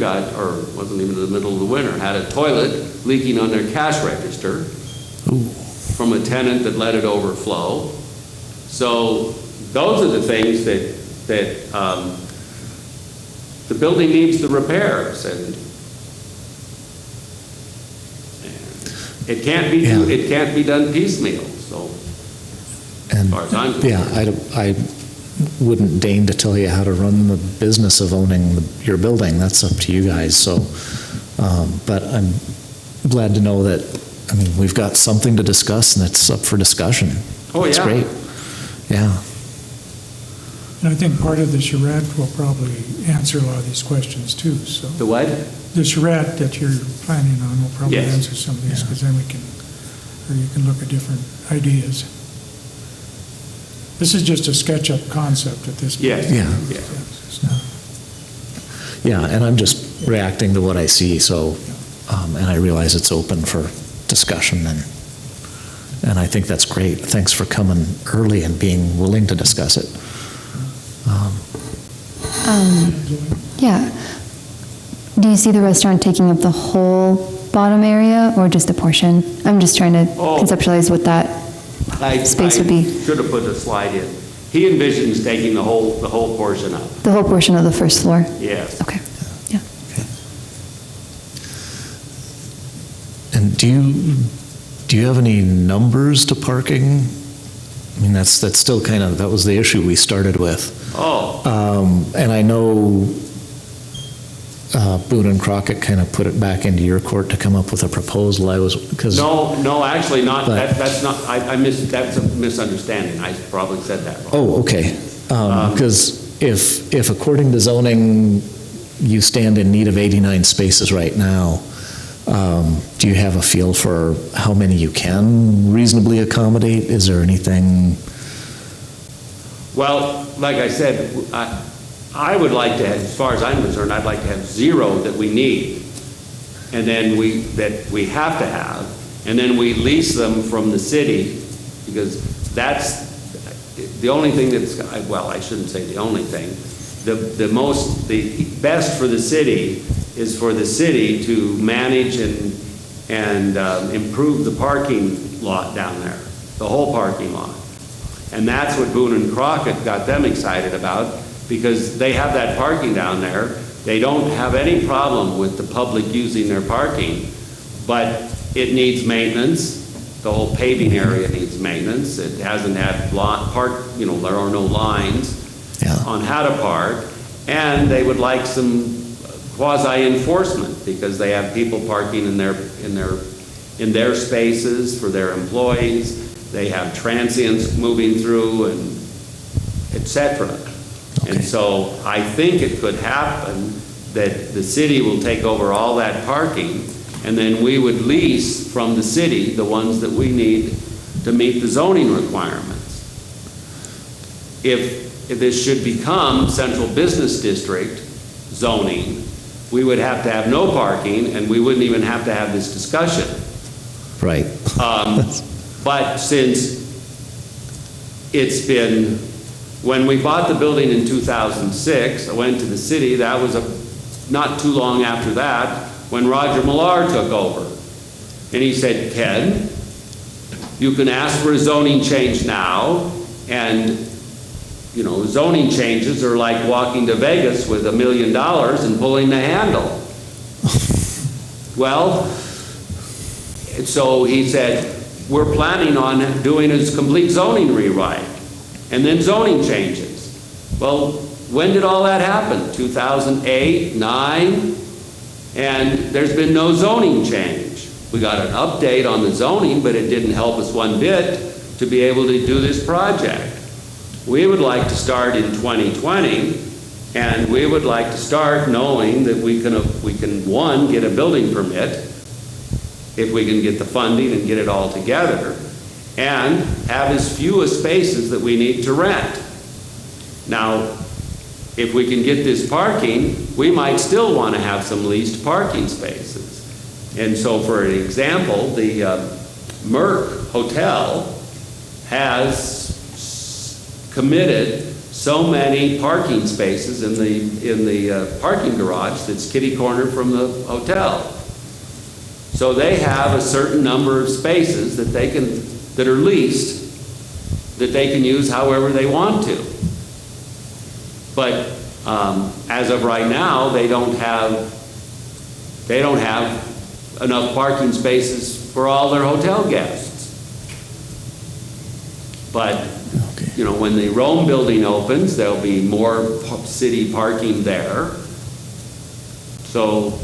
Speaker 5: wasn't even in the middle of the winter, had a toilet leaking on their cash register from a tenant that let it overflow. So those are the things that the building needs the repairs, and it can't be,
Speaker 6: Yeah.
Speaker 5: it can't be done piecemeal, so, as
Speaker 6: And,
Speaker 5: far as I'm concerned.
Speaker 6: yeah, I wouldn't deign to tell you how to run the business of owning your building. That's up to you guys, so, but I'm glad to know that, I mean, we've got something to discuss and it's up for discussion.
Speaker 5: Oh,
Speaker 6: That's
Speaker 5: yeah.
Speaker 6: great. Yeah,
Speaker 3: And I think part of the charrette will probably answer a lot of these questions too, so.
Speaker 5: The what?
Speaker 3: The charrette that you're planning on will probably
Speaker 5: Yes.
Speaker 3: answer some of these, because then we can, or you can look at different ideas. This is just a SketchUp concept at this point.
Speaker 5: Yes.
Speaker 6: Yeah.
Speaker 5: Yeah.
Speaker 3: It's not-
Speaker 6: yeah, and I'm just reacting to what I see, so, and I realize it's open for discussion, and I think that's great. Thanks for coming early and being willing to discuss it.
Speaker 7: Yeah. Do you see the restaurant taking up the whole bottom area or just a portion? I'm just trying to
Speaker 5: Oh.
Speaker 7: conceptualize what that space would be.
Speaker 5: Should have put a slide in. He envisions taking the whole portion up,
Speaker 7: The whole portion of the first floor?
Speaker 5: yes.
Speaker 7: Okay, yeah.
Speaker 6: And do you have any numbers to parking? I mean, that's still kind of, that was the issue we started with.
Speaker 5: Oh,
Speaker 6: And I know Boone and Crockett kind of put it back into your court to come up with a proposal. I was, because.
Speaker 5: no, actually not,
Speaker 6: But-
Speaker 5: that's not, that's a misunderstanding, I probably said that wrong.
Speaker 6: Oh, okay. Because if according to zoning, you stand in need of 89 spaces right now, do you have a feel for how many you can reasonably accommodate? Is there anything?
Speaker 5: Well, like I said, I would like to have, as far as I'm concerned, I'd like to have 0 that we need, and then that we have to have, and then we lease them from the city, because that's the only thing that's, well, I shouldn't say the only thing. The best for the city is for the city to manage and improve the parking lot down there, the whole parking lot. And that's what Boone and Crockett got them excited about, because they have that parking down there. They don't have any problem with the public using their parking, but it needs maintenance. The whole paving area needs maintenance. It hasn't had there are no lines on how to park. And they would like some quasi-enforcement, because they have people parking in their spaces for their employees. They have transients moving through, and et cetera. And so I think it could happen that the city will take over all that parking, and then we would lease from the city the ones that we need to meet the zoning requirements. If this should become central business district zoning, we would have to have no parking, and we wouldn't even have to have this discussion.
Speaker 6: Right.
Speaker 5: But since it's been, when we bought the building in 2006, I went to the city, that was not too long after that, when Roger Millar took over. And he said, Ken, you can ask for a zoning change now, and zoning changes are like walking to Vegas with $1 million and pulling the handle. Well, so he said, we're planning on doing a complete zoning rewrite and then zoning changes. Well, when did all that happen? 2008, 9? And there's been no zoning change. We got an update on the zoning, but it didn't help us one bit to be able to do this project. We would like to start in 2020, and we would like to start knowing that we can one, get a building permit, if we can get the funding and get it all together, and have as few spaces that we need to rent. Now, if we can get this parking, we might still want to have some leased parking spaces. And so, for an example, the Merck Hotel has committed so many parking spaces in the parking garage that's kitty corner from the hotel. So they have a certain number of spaces that are leased that they can use however they want to. But as of right now, they don't have enough parking spaces for all their hotel guests. But, you know, when the Rome building opens, there'll be more city parking there. So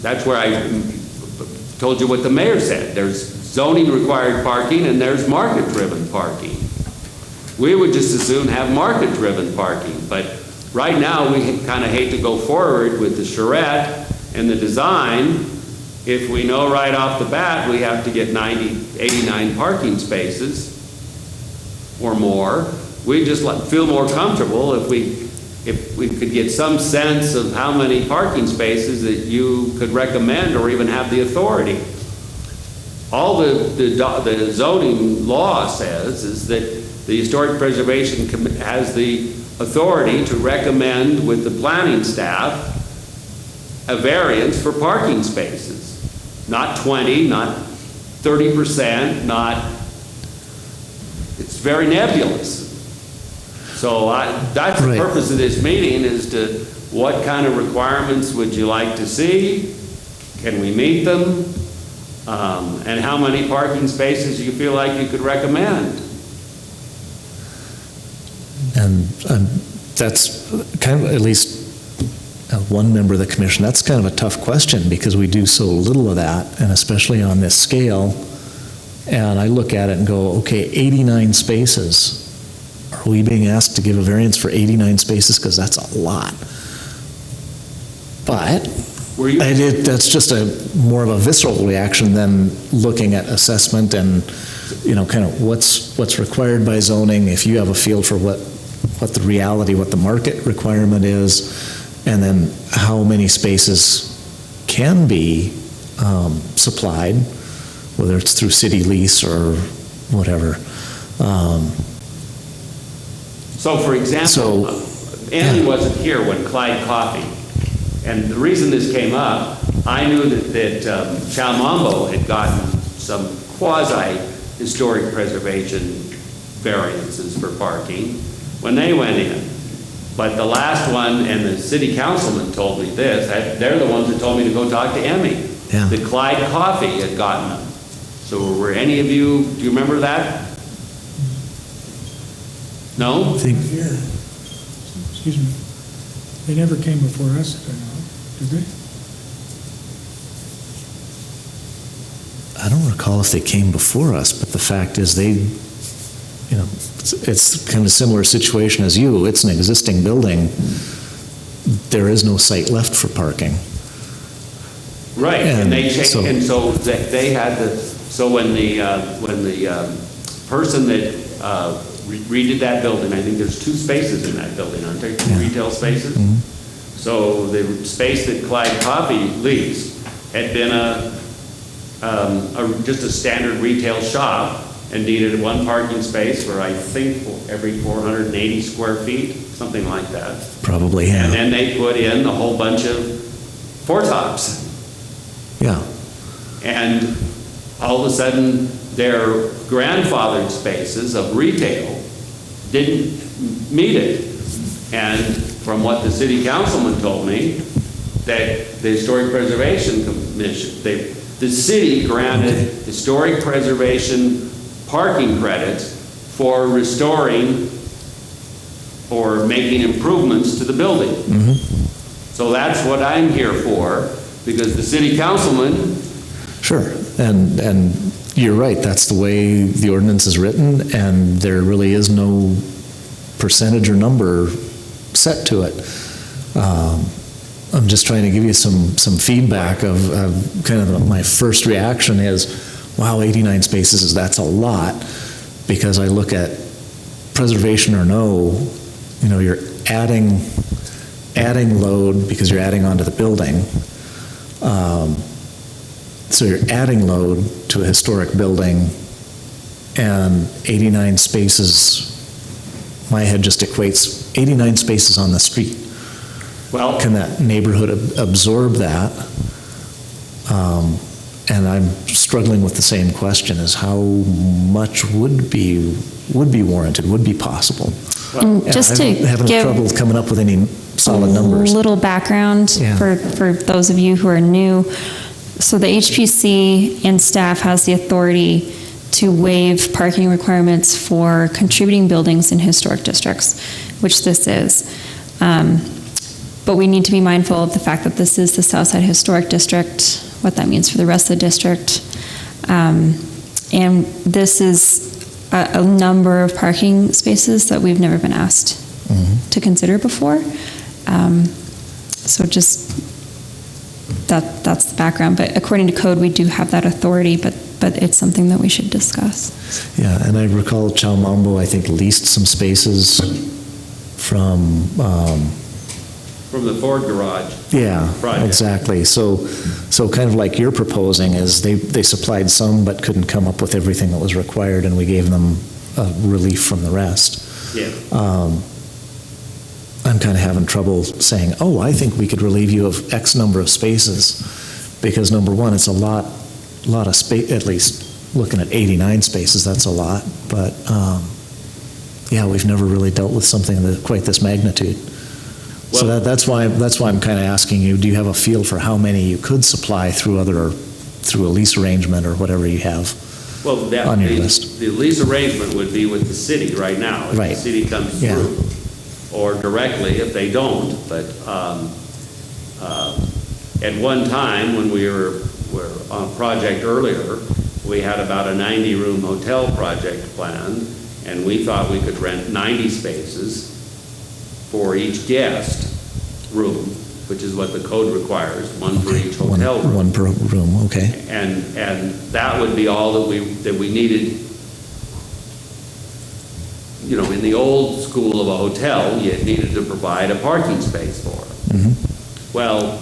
Speaker 5: that's where I told you what the mayor said. There's zoning required parking and there's market-driven parking. We would just as soon have market-driven parking, but right now we kind of hate to go forward with the charrette and the design if we know right off the bat we have to get 89 parking spaces or more. We just feel more comfortable if we could get some sense of how many parking spaces that you could recommend or even have the authority. All the zoning law says is that the Historic Preservation Committee has the authority to recommend with the planning staff a variance for parking spaces. Not 20, not 30%, it's very nebulous. So that's the purpose of this meeting, is to what kind of requirements would you like to see? Can we meet them? And how many parking spaces you feel like you could recommend?
Speaker 6: And that's kind of, at least one member of the commission, that's kind of a tough question because we do so little of that, and especially on this scale. And I look at it and go, okay, 89 spaces. Are we being asked to give a variance for 89 spaces? Because that's a lot. But that's just more of a visceral reaction than looking at assessment and, you know, kind of what's required by zoning. If you have a feel for what the reality, what the market requirement is, and then how many spaces can be supplied, whether it's through city lease or whatever.
Speaker 5: So, for example, Andy wasn't here when Clyde Coffee, and the reason this came up, I knew that Chalmambo had gotten some quasi-historic preservation variances for parking when they went in. But the last one, and the city councilman told me this, they're the ones that told me to go talk to Emmy.
Speaker 6: Yeah.
Speaker 5: That Clyde Coffee had gotten them. So were any of you, do you remember that? No?
Speaker 3: Excuse me. They never came before us, did they?
Speaker 6: I don't recall if they came before us, but the fact is it's kind of similar situation as you. It's an existing building. There is no site left for parking.
Speaker 5: Right, and they changed,
Speaker 6: so
Speaker 5: they had so when the person that redid that building, I think there's 2 spaces in that building, aren't there? 2 retail spaces.
Speaker 6: Mm-hmm.
Speaker 5: So the space that Clyde Coffee leased had been just a standard retail shop and needed 1 parking space for, I think, every 480 square feet, something like that.
Speaker 6: Probably, yeah.
Speaker 5: And then they put in a whole bunch of 4-tops.
Speaker 6: Yeah.
Speaker 5: And all of a sudden, their grandfathered spaces of retail didn't meet it. And from what the city councilman told me, that the Historic Preservation Commission, the city granted historic preservation parking credits for restoring or making improvements to the building.
Speaker 6: Mm-hmm.
Speaker 5: So that's what I'm here for, because the city councilman.
Speaker 6: Sure, and you're right, that's the way the ordinance is written, and there really is no percentage or number set to it. I'm just trying to give you some feedback of kind of my first reaction is, wow, 89 spaces, that's a lot, because I look at preservation or no, you're adding load because you're adding onto the building. So you're adding load to a historic building, and 89 spaces, my head just equates 89 spaces on the street. Well, can that neighborhood absorb that? And I'm struggling with the same question, is how much would be warranted, would be possible?
Speaker 7: And just to
Speaker 6: I'm having
Speaker 7: give
Speaker 6: trouble coming up with any solid numbers.
Speaker 7: a little background
Speaker 6: Yeah.
Speaker 7: for those of you who are new. So the HPC and staff has the authority to waive parking requirements for contributing buildings in historic districts, which this is. But we need to be mindful of the fact that this is the Southside Historic District, what that means for the rest of the district. And this is a number of parking spaces that we've never been asked to consider before. So just, that's the background. But according to code, we do have that authority, but it's something that we should discuss.
Speaker 6: Yeah, and I recall Chalmambo, I think, leased some spaces from
Speaker 5: From the Ford garage.
Speaker 6: yeah,
Speaker 5: Project.
Speaker 6: exactly. So kind of like you're proposing is they supplied some but couldn't come up with everything that was required, and we gave them relief from the rest.
Speaker 5: Yeah.
Speaker 6: I'm kind of having trouble saying, oh, I think we could relieve you of X number of spaces, because number one, it's a lot of space, at least looking at 89 spaces, that's a lot. But yeah, we've never really dealt with something that quite this magnitude. So
Speaker 5: Well-
Speaker 6: that's why I'm kind of asking you, do you have a feel for how many you could supply through a lease arrangement or whatever you have
Speaker 5: Well,
Speaker 6: on your list?
Speaker 5: the lease arrangement would be with the city right now. If
Speaker 6: Right.
Speaker 5: the city comes
Speaker 6: Yeah.
Speaker 5: through, or directly if they don't. But at one time, when we were on a project earlier, we had about a 90-room hotel project planned, and we thought we could rent 90 spaces for each guest room, which is what the code requires, one for each hotel room.
Speaker 6: One per room, okay.
Speaker 5: And that would be all that we needed. You know, in the old school of a hotel, you needed to provide a parking space for it. Well,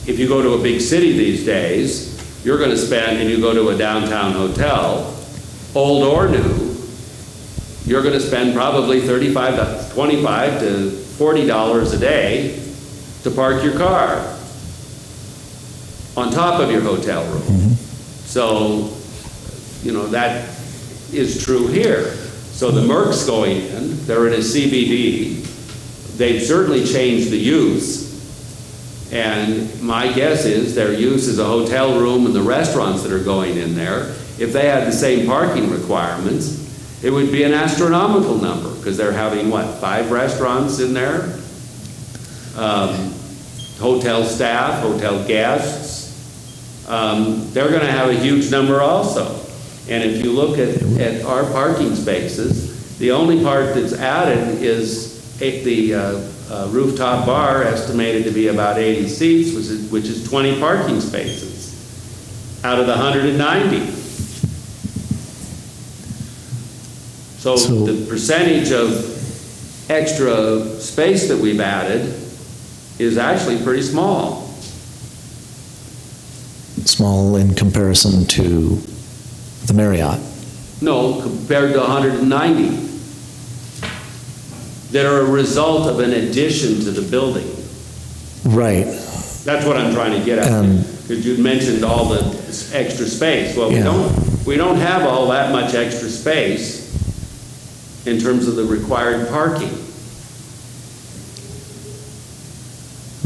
Speaker 5: if you go to a big city these days, you're going to spend, and you go to a downtown hotel, old or new, you're going to spend probably $25 to $40 a day to park your car on top of your hotel room. So, you know, that is true here. So the Merck's going in, they're in a CBD, they've certainly changed the use, and my guess is their use is a hotel room and the restaurants that are going in there. If they had the same parking requirements, it would be an astronomical number, because they're having, what, 5 restaurants in there? Hotel staff, hotel guests, they're going to have a huge number also. And if you look at our parking spaces, the only part that's added is the rooftop bar, estimated to be about 80 seats, which is 20 parking spaces out of the 190. So the percentage of extra space that we've added is actually pretty small.
Speaker 6: Small in comparison to the Marriott.
Speaker 5: No, compared to 190 that are a result of an addition to the building.
Speaker 6: Right.
Speaker 5: That's what I'm trying to get at. Because you mentioned all the extra space. Well, we don't have all that much extra space in terms of the required parking.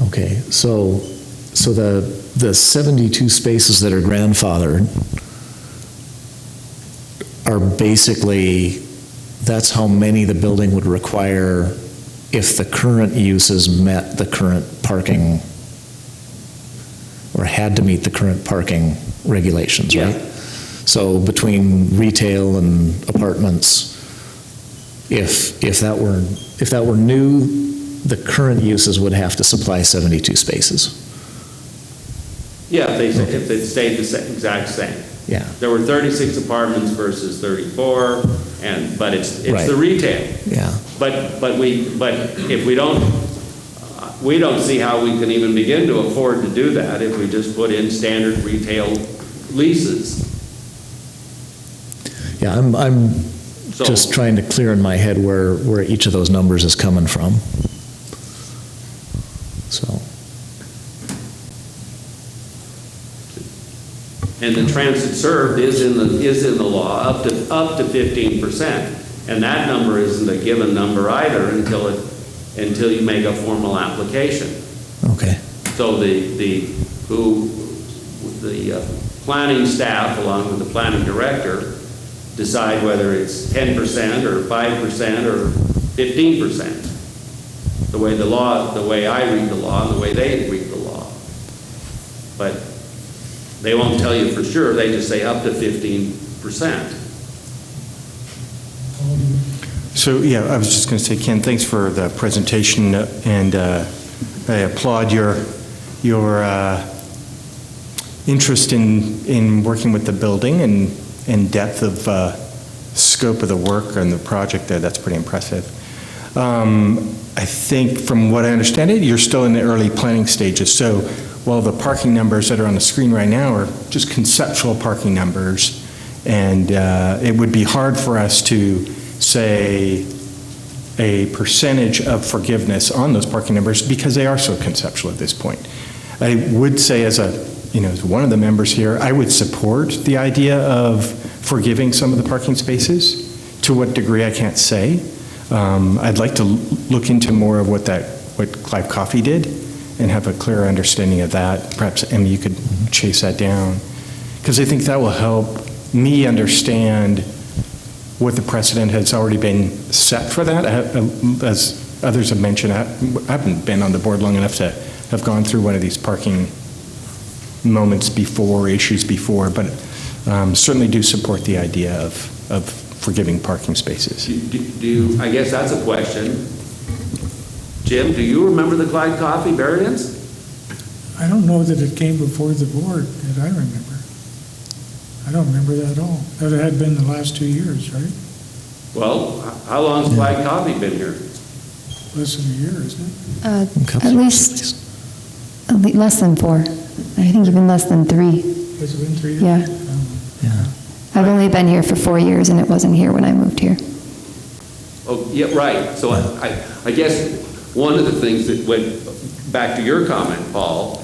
Speaker 6: Okay, so the 72 spaces that are grandfathered are basically, that's how many the building would require if the current uses met the current parking, or had to meet the current parking regulations, right? So between retail and apartments, if that were new, the current uses would have to supply 72 spaces.
Speaker 5: Yeah, if they stayed the exact same.
Speaker 6: Yeah.
Speaker 5: There were 36 apartments versus 34, but it's
Speaker 6: Right.
Speaker 5: the retail.
Speaker 6: Yeah.
Speaker 5: But if we don't see how we can even begin to afford to do that if we just put in standard retail leases.
Speaker 6: Yeah, I'm just trying to clear in my head where each of those numbers is coming from. So.
Speaker 5: And the transit served is in the law, up to 15%. And that number isn't a given number either until you make a formal application.
Speaker 6: Okay.
Speaker 5: So the planning staff, along with the planning director, decide whether it's 10% or 5% or 15%. The way I read the law and the way they read the law. But they won't tell you for sure, they just say up to 15%.
Speaker 4: So, yeah, I was just going to say, Ken, thanks for the presentation, and I applaud your interest in working with the building and depth of scope of the work and the project there. That's pretty impressive. I think from what I understand you're still in the early planning stages. So while the parking numbers that are on the screen right now are just conceptual parking numbers, and it would be hard for us to say a percentage of forgiveness on those parking numbers because they are so conceptual at this point. I would say as one of the members here, I would support the idea of forgiving some of the parking spaces. To what degree, I can't say. I'd like to look into more of what Clive Coffey did and have a clearer understanding of that. Perhaps, Emmy, you could chase that down. Because I think that will help me understand what the precedent has already been set for that. As others have mentioned, I haven't been on the board long enough to have gone through one of these parking moments before, issues before, but certainly do support the idea of forgiving parking spaces.
Speaker 5: I guess that's a question. Jim, do you remember the Clyde Coffey variance?
Speaker 3: I don't know that it came before the board that I remember. I don't remember that at all. That had been the last 2 years, right?
Speaker 5: Well, how long has Clyde Coffey been here?
Speaker 3: Less than a year, isn't it?
Speaker 8: At least less than 4. I think even less than 3.
Speaker 3: Has it been 3 years?
Speaker 8: Yeah.
Speaker 6: Yeah.
Speaker 8: I've only been here for 4 years, and it wasn't here when I moved here.
Speaker 5: Oh, yeah, right. So I guess one of the things that went back to your comment, Paul,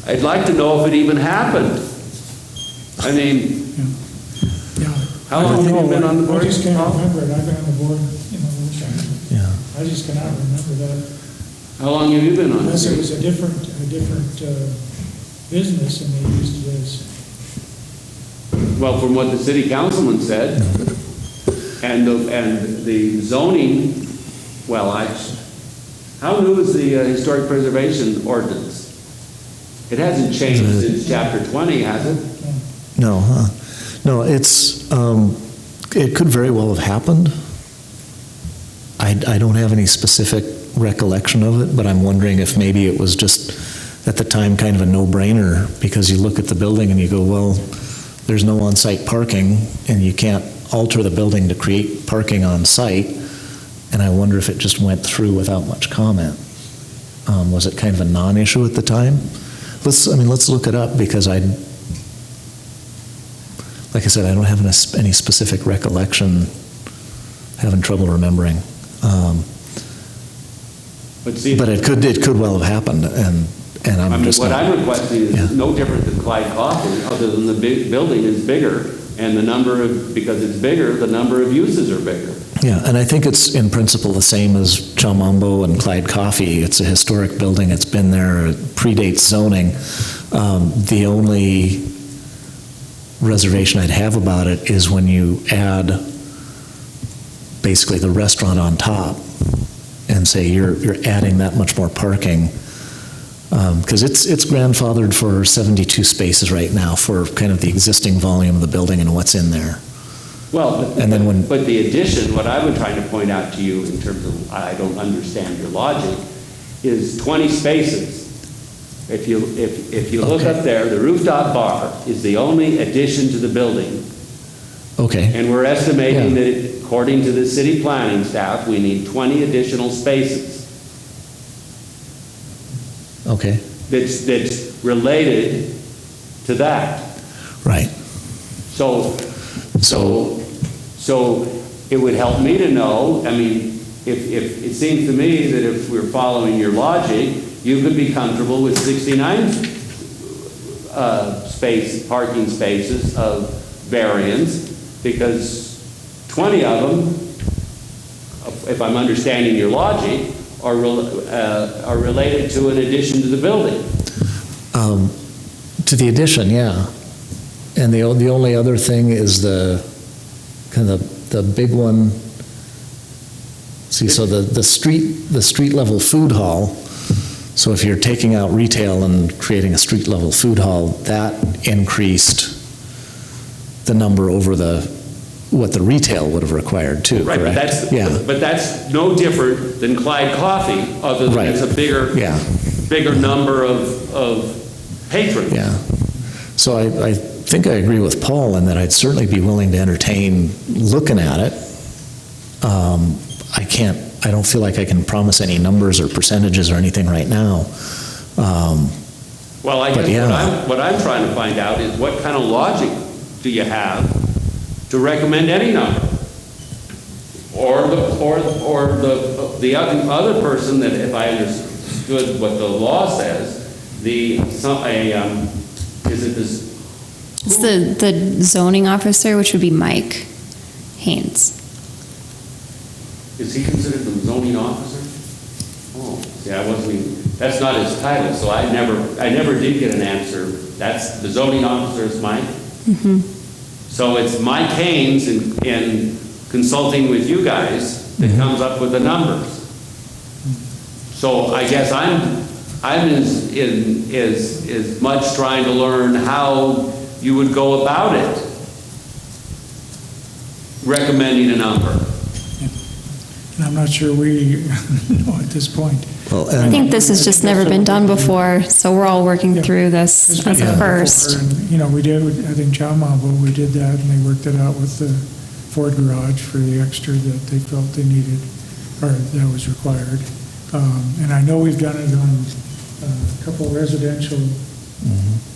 Speaker 5: I'd like to know if it even happened. I mean,
Speaker 3: Yeah.
Speaker 5: How long have you been on the board,
Speaker 3: I just can't
Speaker 5: Paul?
Speaker 3: remember it. I've been on the board,
Speaker 6: Yeah.
Speaker 3: I just cannot remember that.
Speaker 5: how long have you been on
Speaker 3: Unless it
Speaker 5: it?
Speaker 3: was a different business and they used it as,
Speaker 5: Well, from what the city councilman said, and the zoning, how new is the historic preservation ordinance? It hasn't changed since chapter 20, has it?
Speaker 6: No, huh? No, it could very well have happened. I don't have any specific recollection of it, but I'm wondering if maybe it was just at the time kind of a no-brainer, because you look at the building and you go, well, there's no on-site parking, and you can't alter the building to create parking on site, and I wonder if it just went through without much comment. Was it kind of a non-issue at the time? Let's look it up, because like I said, I don't have any specific recollection, having trouble remembering. But it could well have happened, and I'm just
Speaker 5: what
Speaker 6: not.
Speaker 5: I'm requesting is no different than Clyde Coffey, other than the building is bigger, and because it's bigger, the number of uses are bigger.
Speaker 6: Yeah, and I think it's in principle the same as Chalmumbo and Clyde Coffey. It's a historic building. It's been there, it predates zoning. The only reservation I'd have about it is when you add basically the restaurant on top and say you're adding that much more parking. Because it's grandfathered for 72 spaces right now for kind of the existing volume of the building and what's in there.
Speaker 5: Well,
Speaker 6: but
Speaker 5: the addition, what I was trying to point out to you in terms of, I don't understand your logic, is 20 spaces. If you look
Speaker 6: Okay.
Speaker 5: up there, the rooftop bar is the only addition to the building.
Speaker 6: Okay.
Speaker 5: And we're estimating
Speaker 6: Yeah.
Speaker 5: that, according to the city planning staff, we need 20 additional spaces.
Speaker 6: Okay.
Speaker 5: That's related to that.
Speaker 6: Right.
Speaker 5: So it would help me to know, I mean, if it seems to me that if we're following your logic, you could be comfortable with 69 parking spaces of variance, because 20 of them, if I'm understanding your logic, are related to an addition to the building.
Speaker 6: To the addition, yeah. And the only other thing is the big one. See, so the street level food hall. So if you're taking out retail and creating a street level food hall, that increased the number over what the retail would have required too,
Speaker 5: Right,
Speaker 6: correct?
Speaker 5: but that's no different than Clyde Coffee, other than
Speaker 6: Right.
Speaker 5: it's a bigger number of patrons.
Speaker 6: Yeah. So I think I agree with Paul in that I'd certainly be willing to entertain looking at it. I don't feel like I can promise any numbers or percentages or anything right now.
Speaker 5: Well, I
Speaker 6: But
Speaker 5: guess
Speaker 6: yeah.
Speaker 5: what I'm trying to find out is what kind of logic do you have to recommend any number? Or the other person that, if I understood what the law says,
Speaker 7: It's the zoning officer, which would be Mike Haynes.
Speaker 5: is he considered the zoning officer? Oh, see, that's not his title, so I never did get an answer. That's, the zoning officer is Mike?
Speaker 7: Mm-hmm.
Speaker 5: So it's Mike Haynes in consulting with you guys that comes up with the numbers. So I guess I'm as much trying to learn how you would go about it, recommending a number.
Speaker 3: And I'm not sure we know at this point.
Speaker 6: Well,
Speaker 7: I think this has just never been done before, so we're all working
Speaker 3: Yeah.
Speaker 7: through this
Speaker 3: It's
Speaker 7: as
Speaker 3: been
Speaker 7: a
Speaker 3: done
Speaker 7: first.
Speaker 3: before, and, you know, we did, I think Chalmabo, we did that, and they worked it out with the Ford garage for the extra that they felt they needed, or that was required. And I know we've done it on a couple residential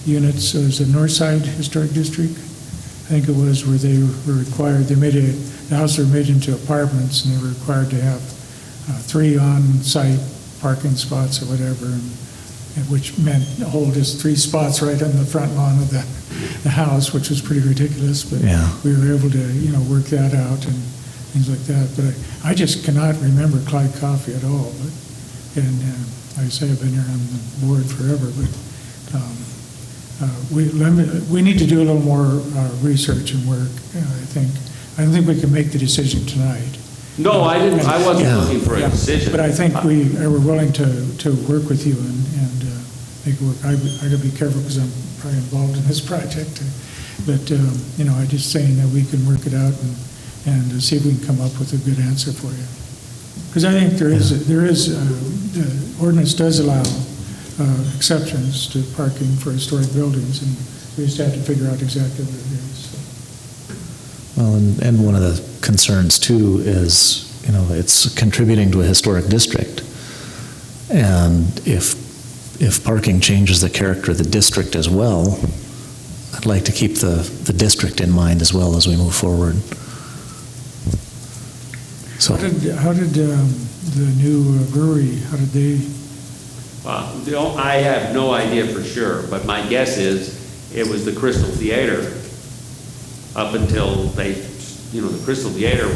Speaker 3: units. So there's a Northside Historic District, I think it was, where they were required, the houses were made into apartments, and they were required to have 3 on-site parking spots or whatever, and which meant hold just 3 spots right on the front lawn of the house, which was pretty ridiculous, but
Speaker 6: Yeah.
Speaker 3: we were able to, work that out and things like that. But I just cannot remember Clyde Coffee at all. And like I say, I've been here on the board forever, but we need to do a little more research and work, I think. I don't think we can make the decision tonight.
Speaker 5: No, I didn't. I wasn't
Speaker 6: Yeah.
Speaker 5: looking for a decision.
Speaker 3: But I think we are willing to work with you and make it work. I got to be careful because I'm probably involved in this project. But, I'm just saying that we can work it out and see if we can come up with a good answer for you. Because I think the ordinance does allow exceptions to parking for historic buildings, and we just have to figure out exactly what it is. So.
Speaker 6: Well, and one of the concerns too is, it's contributing to a historic district. And if parking changes the character of the district as well, I'd like to keep the district in mind as well as we move forward. So,
Speaker 3: How did the new brewery, how did they?
Speaker 5: I have no idea for sure, but my guess is it was the Crystal Theater up until the Crystal Theater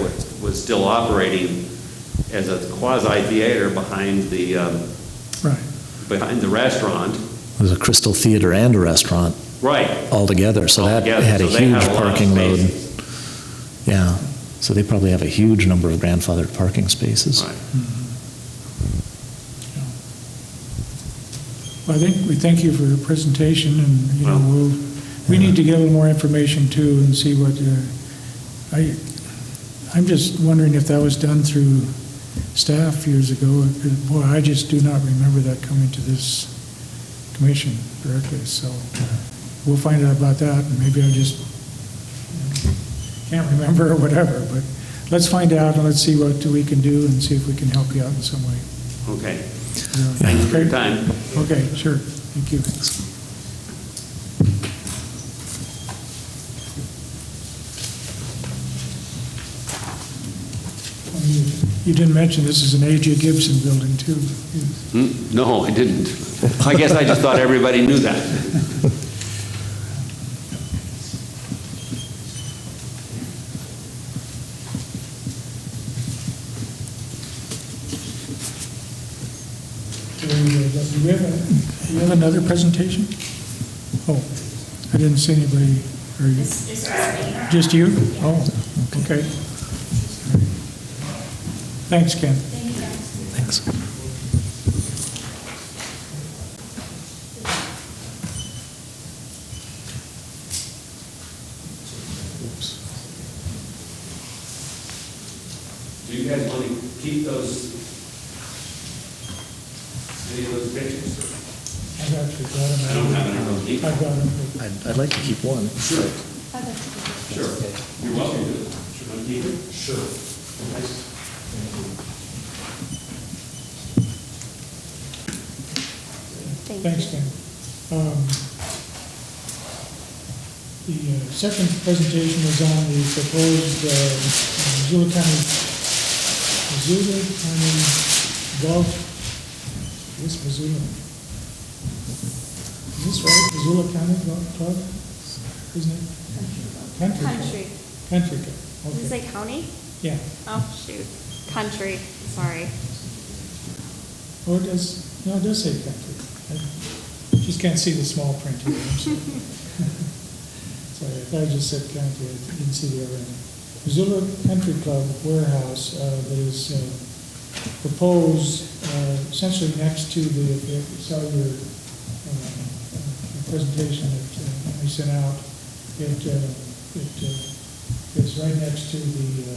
Speaker 5: was still operating as a quasi-theater behind the restaurant.
Speaker 6: it was a Crystal Theater and a restaurant
Speaker 5: Right.
Speaker 6: altogether, so that
Speaker 5: Altogether,
Speaker 6: had a
Speaker 5: so they
Speaker 6: huge
Speaker 5: had a lot of
Speaker 6: parking load.
Speaker 5: spaces.
Speaker 6: Yeah, so they probably have a huge number of grandfathered parking spaces.
Speaker 5: Right.
Speaker 3: Well, I think we thank you for your presentation, and, we need to get a little more information too and see what, I'm just wondering if that was done through staff years ago. Boy, I just do not remember that coming to this commission directly, so we'll find out about that, and maybe I just can't remember or whatever, but let's find out and let's see what we can do and see if we can help you out in some way.
Speaker 5: Okay.
Speaker 3: Thanks
Speaker 5: for your time.
Speaker 3: Okay, sure. Thank you. You didn't mention this is an A.J. Gibson building, too.
Speaker 5: No, I didn't. I guess I just thought everybody knew that.
Speaker 3: Do we have another presentation? Oh, I didn't see anybody. Are you? Just you? Oh, okay. Thanks, Ken.
Speaker 6: Thanks.
Speaker 5: Do you guys want to keep any of those pictures?
Speaker 3: I've actually got them.
Speaker 5: I don't have any of those.
Speaker 3: I've got them.
Speaker 6: I'd like to keep one.
Speaker 5: Sure. Sure. You're welcome to. Should I keep it? Sure.
Speaker 3: Thanks, Ken. The second presentation was on the proposed Missoula County Golf. This Missoula. Is this right? Missoula County Golf Club? Isn't it? Country.
Speaker 2: Country.
Speaker 3: Country Club.
Speaker 2: Did you
Speaker 3: Okay.
Speaker 2: say county?
Speaker 3: Yeah.
Speaker 2: Oh, shoot. Country, sorry.
Speaker 3: Oh, it does, no, it does say country. I just can't see the small print here. I'm sorry. Sorry, if I just said county, I didn't see the other end. Missoula Country Club warehouse that is proposed essentially next to the, if you saw your presentation that we sent out, it is right next to the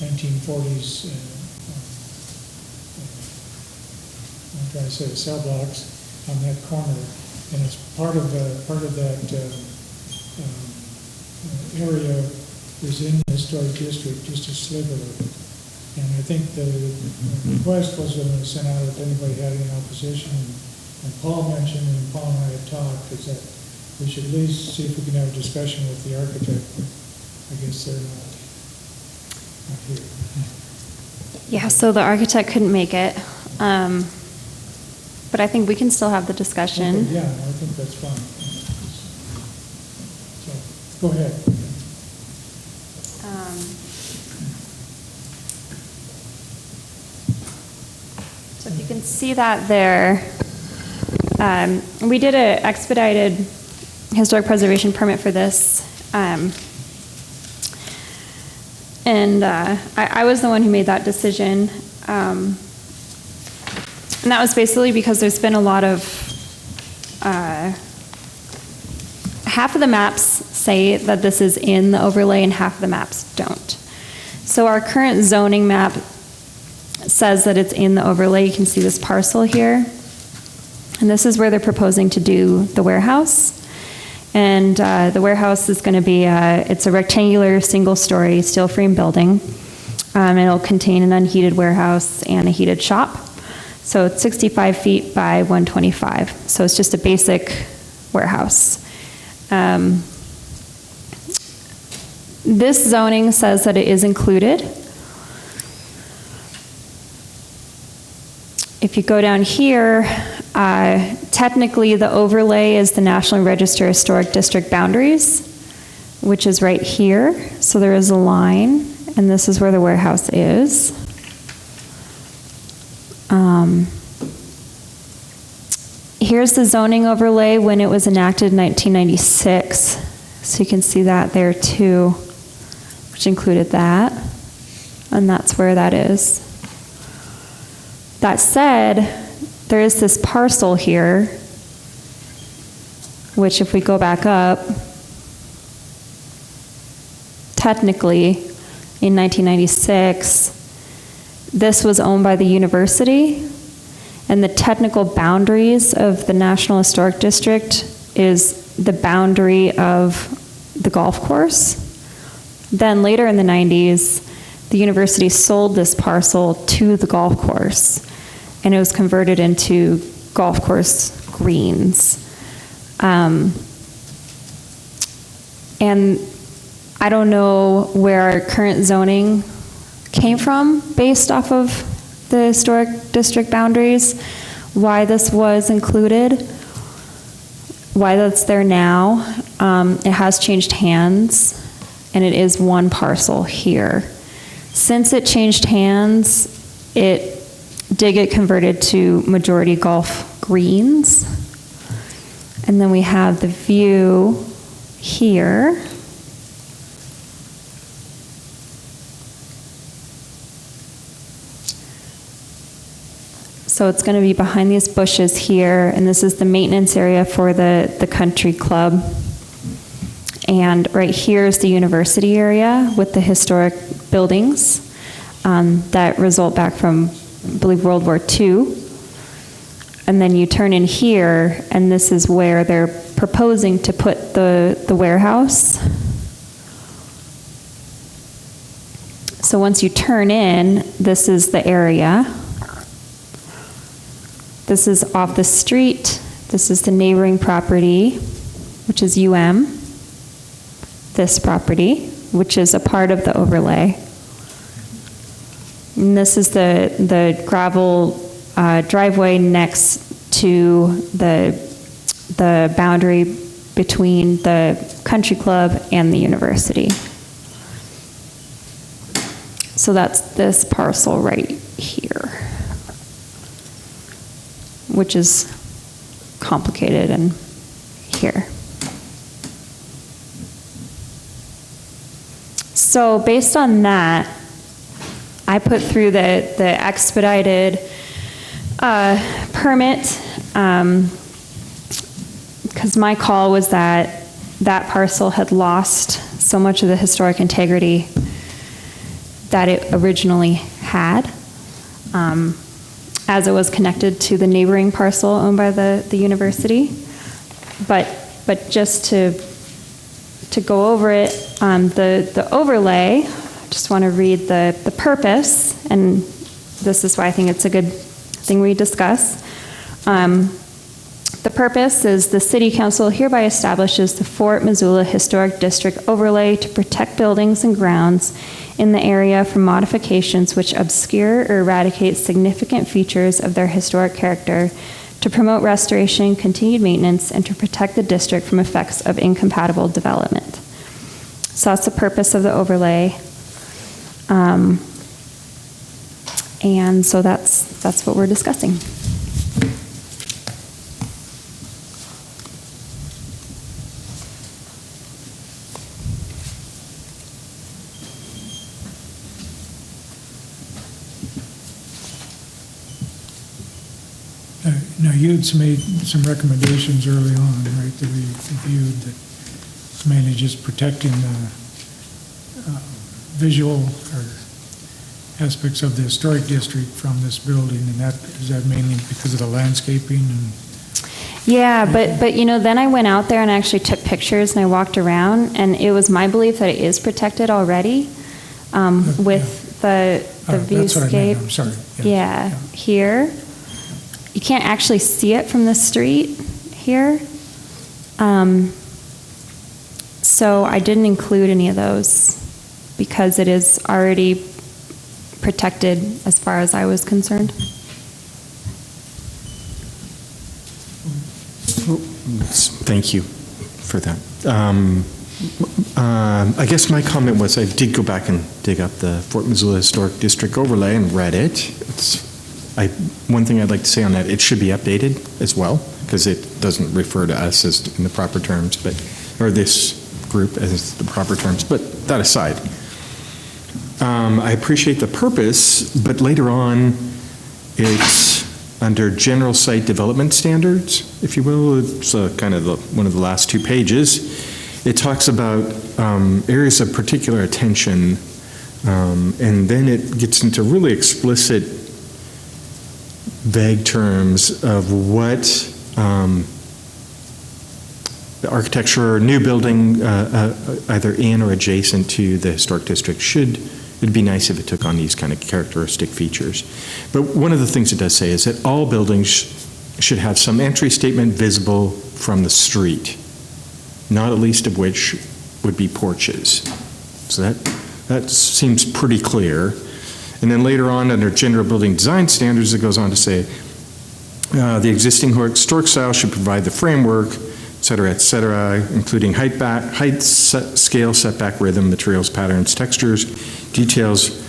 Speaker 3: 1940s, I'm trying to say the cell blocks on that corner, and it's part of that area is in the historic district, just a sliver of it. And I think the request was when we sent out if anybody had any opposition, and Paul mentioned, and Paul and I had talked, is that we should at least see if we can have a discussion with the architect. I guess they're not here.
Speaker 7: Yeah, so the architect couldn't make it, but I think we can still have the discussion.
Speaker 3: Okay, yeah, I think that's fine. So, go ahead.
Speaker 7: So if you can see that there, we did an expedited historic preservation permit for this. And I was the one who made that decision. And that was basically because there's been a lot of, half of the maps say that this is in the overlay and half of the maps don't. So our current zoning map says that it's in the overlay. You can see this parcel here. And this is where they're proposing to do the warehouse. And the warehouse is going to be, it's a rectangular single-story steel frame building. It'll contain an unheated warehouse and a heated shop. So it's 65 feet by 125. So it's just a basic warehouse. This zoning says that it is included. If you go down here, technically the overlay is the National Register Historic District boundaries, which is right here. So there is a line, and this is where the warehouse is. Here's the zoning overlay when it was enacted in 1996. So you can see that there too, which included that. And that's where that is. That said, there is this parcel here, which if we go back up, technically in 1996, this was owned by the university, and the technical boundaries of the National Historic District is the boundary of the golf course. Then later in the 90s, the university sold this parcel to the golf course, and it was converted into golf course greens. And I don't know where our current zoning came from based off of the historic district boundaries, why this was included, why that's there now. It has changed hands, and it is one parcel here. Since it changed hands, did get converted to majority golf greens. And then we have the view here. So it's going to be behind these bushes here, and this is the maintenance area for the country club. And right here is the university area with the historic buildings that result back from, I believe, World War II. And then you turn in here, and this is where they're proposing to put the warehouse. So once you turn in, this is the area. This is off the street. This is the neighboring property, which is UM. This property, which is a part of the overlay. And this is the gravel driveway next to the boundary between the country club and the university. So that's this parcel right here, which is complicated and here. So based on that, I put through the expedited permit, because my call was that that parcel had lost so much of the historic integrity that it originally had, as it was connected to the neighboring parcel owned by the university. But just to go over it, the overlay, I just want to read the purpose, and this is why I think it's a good thing we discuss. The purpose is the City Council hereby establishes the Fort Missoula Historic District overlay to protect buildings and grounds in the area from modifications which obscure or eradicate significant features of their historic character, to promote restoration, continued maintenance, and to protect the district from effects of incompatible development. So that's the purpose of the overlay. And so that's what we're discussing.
Speaker 3: Now, you'd made some recommendations early on, right, that we reviewed, that it's mainly just protecting the visual or aspects of the historic district from this building, and is that mainly because of the landscaping? And
Speaker 7: yeah, but then I went out there and actually took pictures and I walked around, and it was my belief that it is protected already with the
Speaker 3: That's what I meant.
Speaker 7: viewscape.
Speaker 3: I'm sorry.
Speaker 7: Yeah, here. You can't actually see it from the street here. So I didn't include any of those because it is already protected as far as I was concerned.
Speaker 4: Thank you for that. I guess my comment was I did go back and dig up the Fort Missoula Historic District overlay and read it. One thing I'd like to say on that, it should be updated as well, because it doesn't refer to us as in the proper terms, or this group as the proper terms, but that aside. I appreciate the purpose, but later on, it's under general site development standards, if you will. It's kind of one of the last 2 pages. It talks about areas of particular attention, and then it gets into really explicit, vague terms of what the architecture or new building, either in or adjacent to the historic district, it'd be nice if it took on these kind of characteristic features. But one of the things it does say is that all buildings should have some entry statement visible from the street, not at least of which would be porches. So that seems pretty clear. And then later on, under general building design standards, it goes on to say, the existing historic style should provide the framework, et cetera, including height, scale, setback, rhythm, materials, patterns, textures, details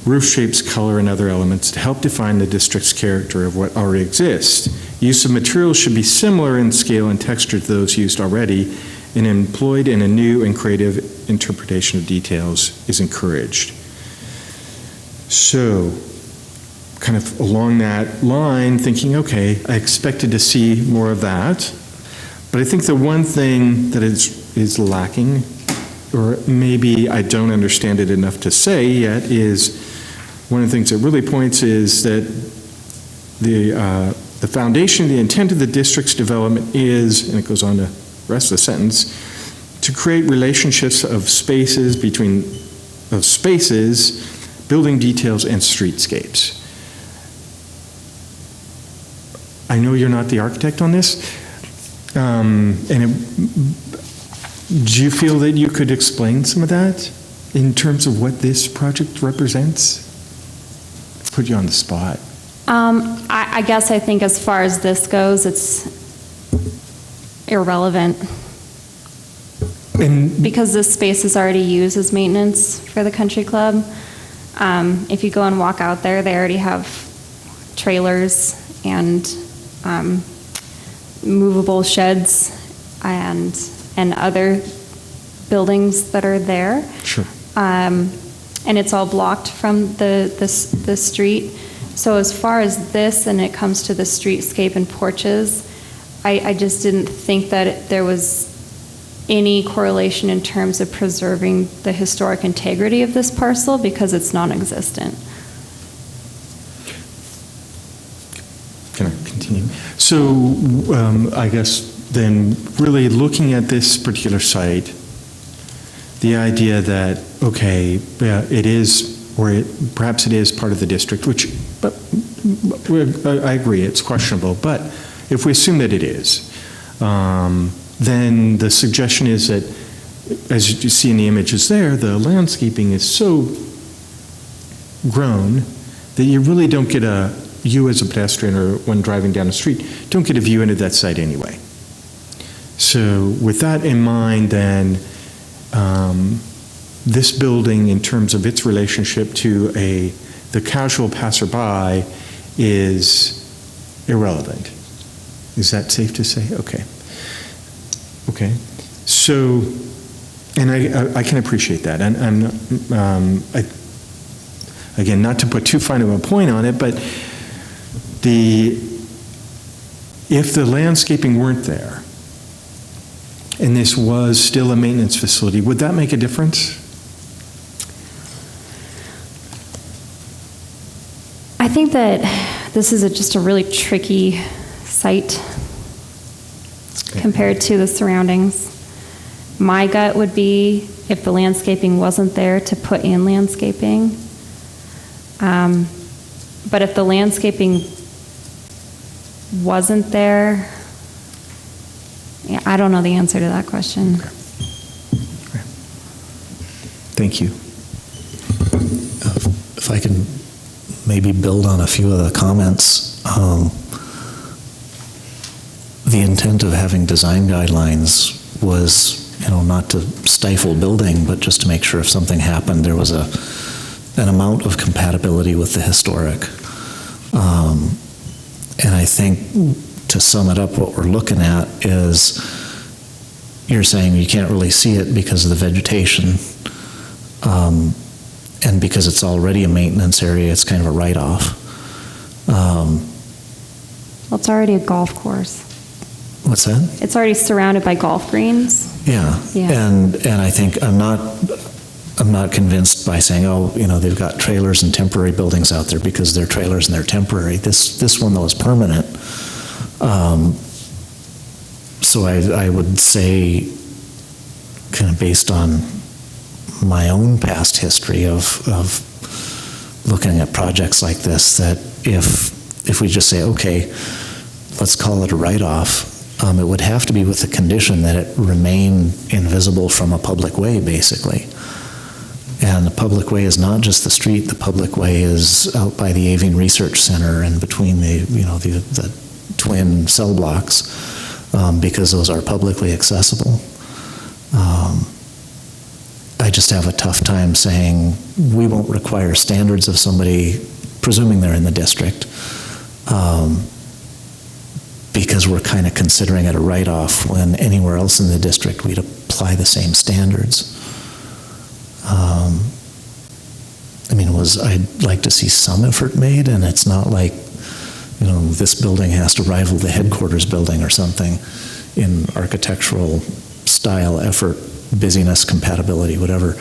Speaker 4: roof shapes, color, and other elements to help define the district's character of what already exists. Use of materials should be similar in scale and texture to those used already, and employed in a new and creative interpretation of details is encouraged. So, kind of along that line, thinking, okay, I expected to see more of that, but I think the one thing that is lacking, or maybe I don't understand it enough to say yet, is one of the things that really points is that the foundation, the intent of the district's development is, and it goes on to the rest of the sentence, to create relationships of spaces, building details, and streetscapes. I know you're not the architect on this, do you feel that you could explain some of that in terms of what this project represents? Put you on the spot.
Speaker 7: I guess I think as far as this goes, it's irrelevant. Because this space is already used as maintenance for the country club. If you go and walk out there, they already have trailers and movable sheds and other buildings that are there.
Speaker 4: Sure.
Speaker 7: And it's all blocked from the street. So as far as this, and it comes to the streetscape and porches, I just didn't think that there was any correlation in terms of preserving the historic integrity of this parcel because it's non-existent.
Speaker 4: Can I continue? So I guess then really looking at this particular site, the idea that, okay, it is, or perhaps it is part of the district, which, but I agree, it's questionable, but if we assume that it is, then the suggestion is that, as you see in the images there, the landscaping is so grown that you really don't get you as a pedestrian or when driving down the street, don't get a view into that site anyway. So with that in mind, then, this building, in terms of its relationship to the casual passerby, is irrelevant. Is that safe to say? Okay. Okay. So, and I can appreciate that. And again, not to put too fine of a point on it, but if the landscaping weren't there, and this was still a maintenance facility, would that make a difference?
Speaker 7: I think that this is just a really tricky site compared to the surroundings. My gut would be, if the landscaping wasn't there, to put in landscaping. But if the landscaping wasn't there, yeah, I don't know the answer to that question.
Speaker 4: Okay. Thank you.
Speaker 6: If I can maybe build on a few of the comments, the intent of having design guidelines was, not to stifle building, but just to make sure if something happened, there was an amount of compatibility with the historic. And I think, to sum it up, what we're looking at is, you're saying you can't really see it because of the vegetation, and because it's already a maintenance area, it's kind of a write-off.
Speaker 7: Well, it's already a golf course.
Speaker 6: What's that?
Speaker 7: It's already surrounded by golf greens.
Speaker 6: Yeah. And I think I'm not convinced by saying, they've got trailers and temporary buildings out there because they're trailers and they're temporary. This one, though, is permanent. So I would say, kind of based on my own past history of looking at projects like this, that if we just say, okay, let's call it a write-off, it would have to be with the condition that it remain invisible from a public way, basically. And the public way is not just the street. The public way is out by the Avian Research Center and between the twin cell blocks, because those are publicly accessible. I just have a tough time saying we won't require standards of somebody, presuming they're in the district, because we're kind of considering it a write-off when anywhere else in the district we'd apply the same standards. I mean, I'd like to see some effort made, and it's not like, this building has to rival the headquarters building or something in architectural style, effort, busyness, compatibility, whatever.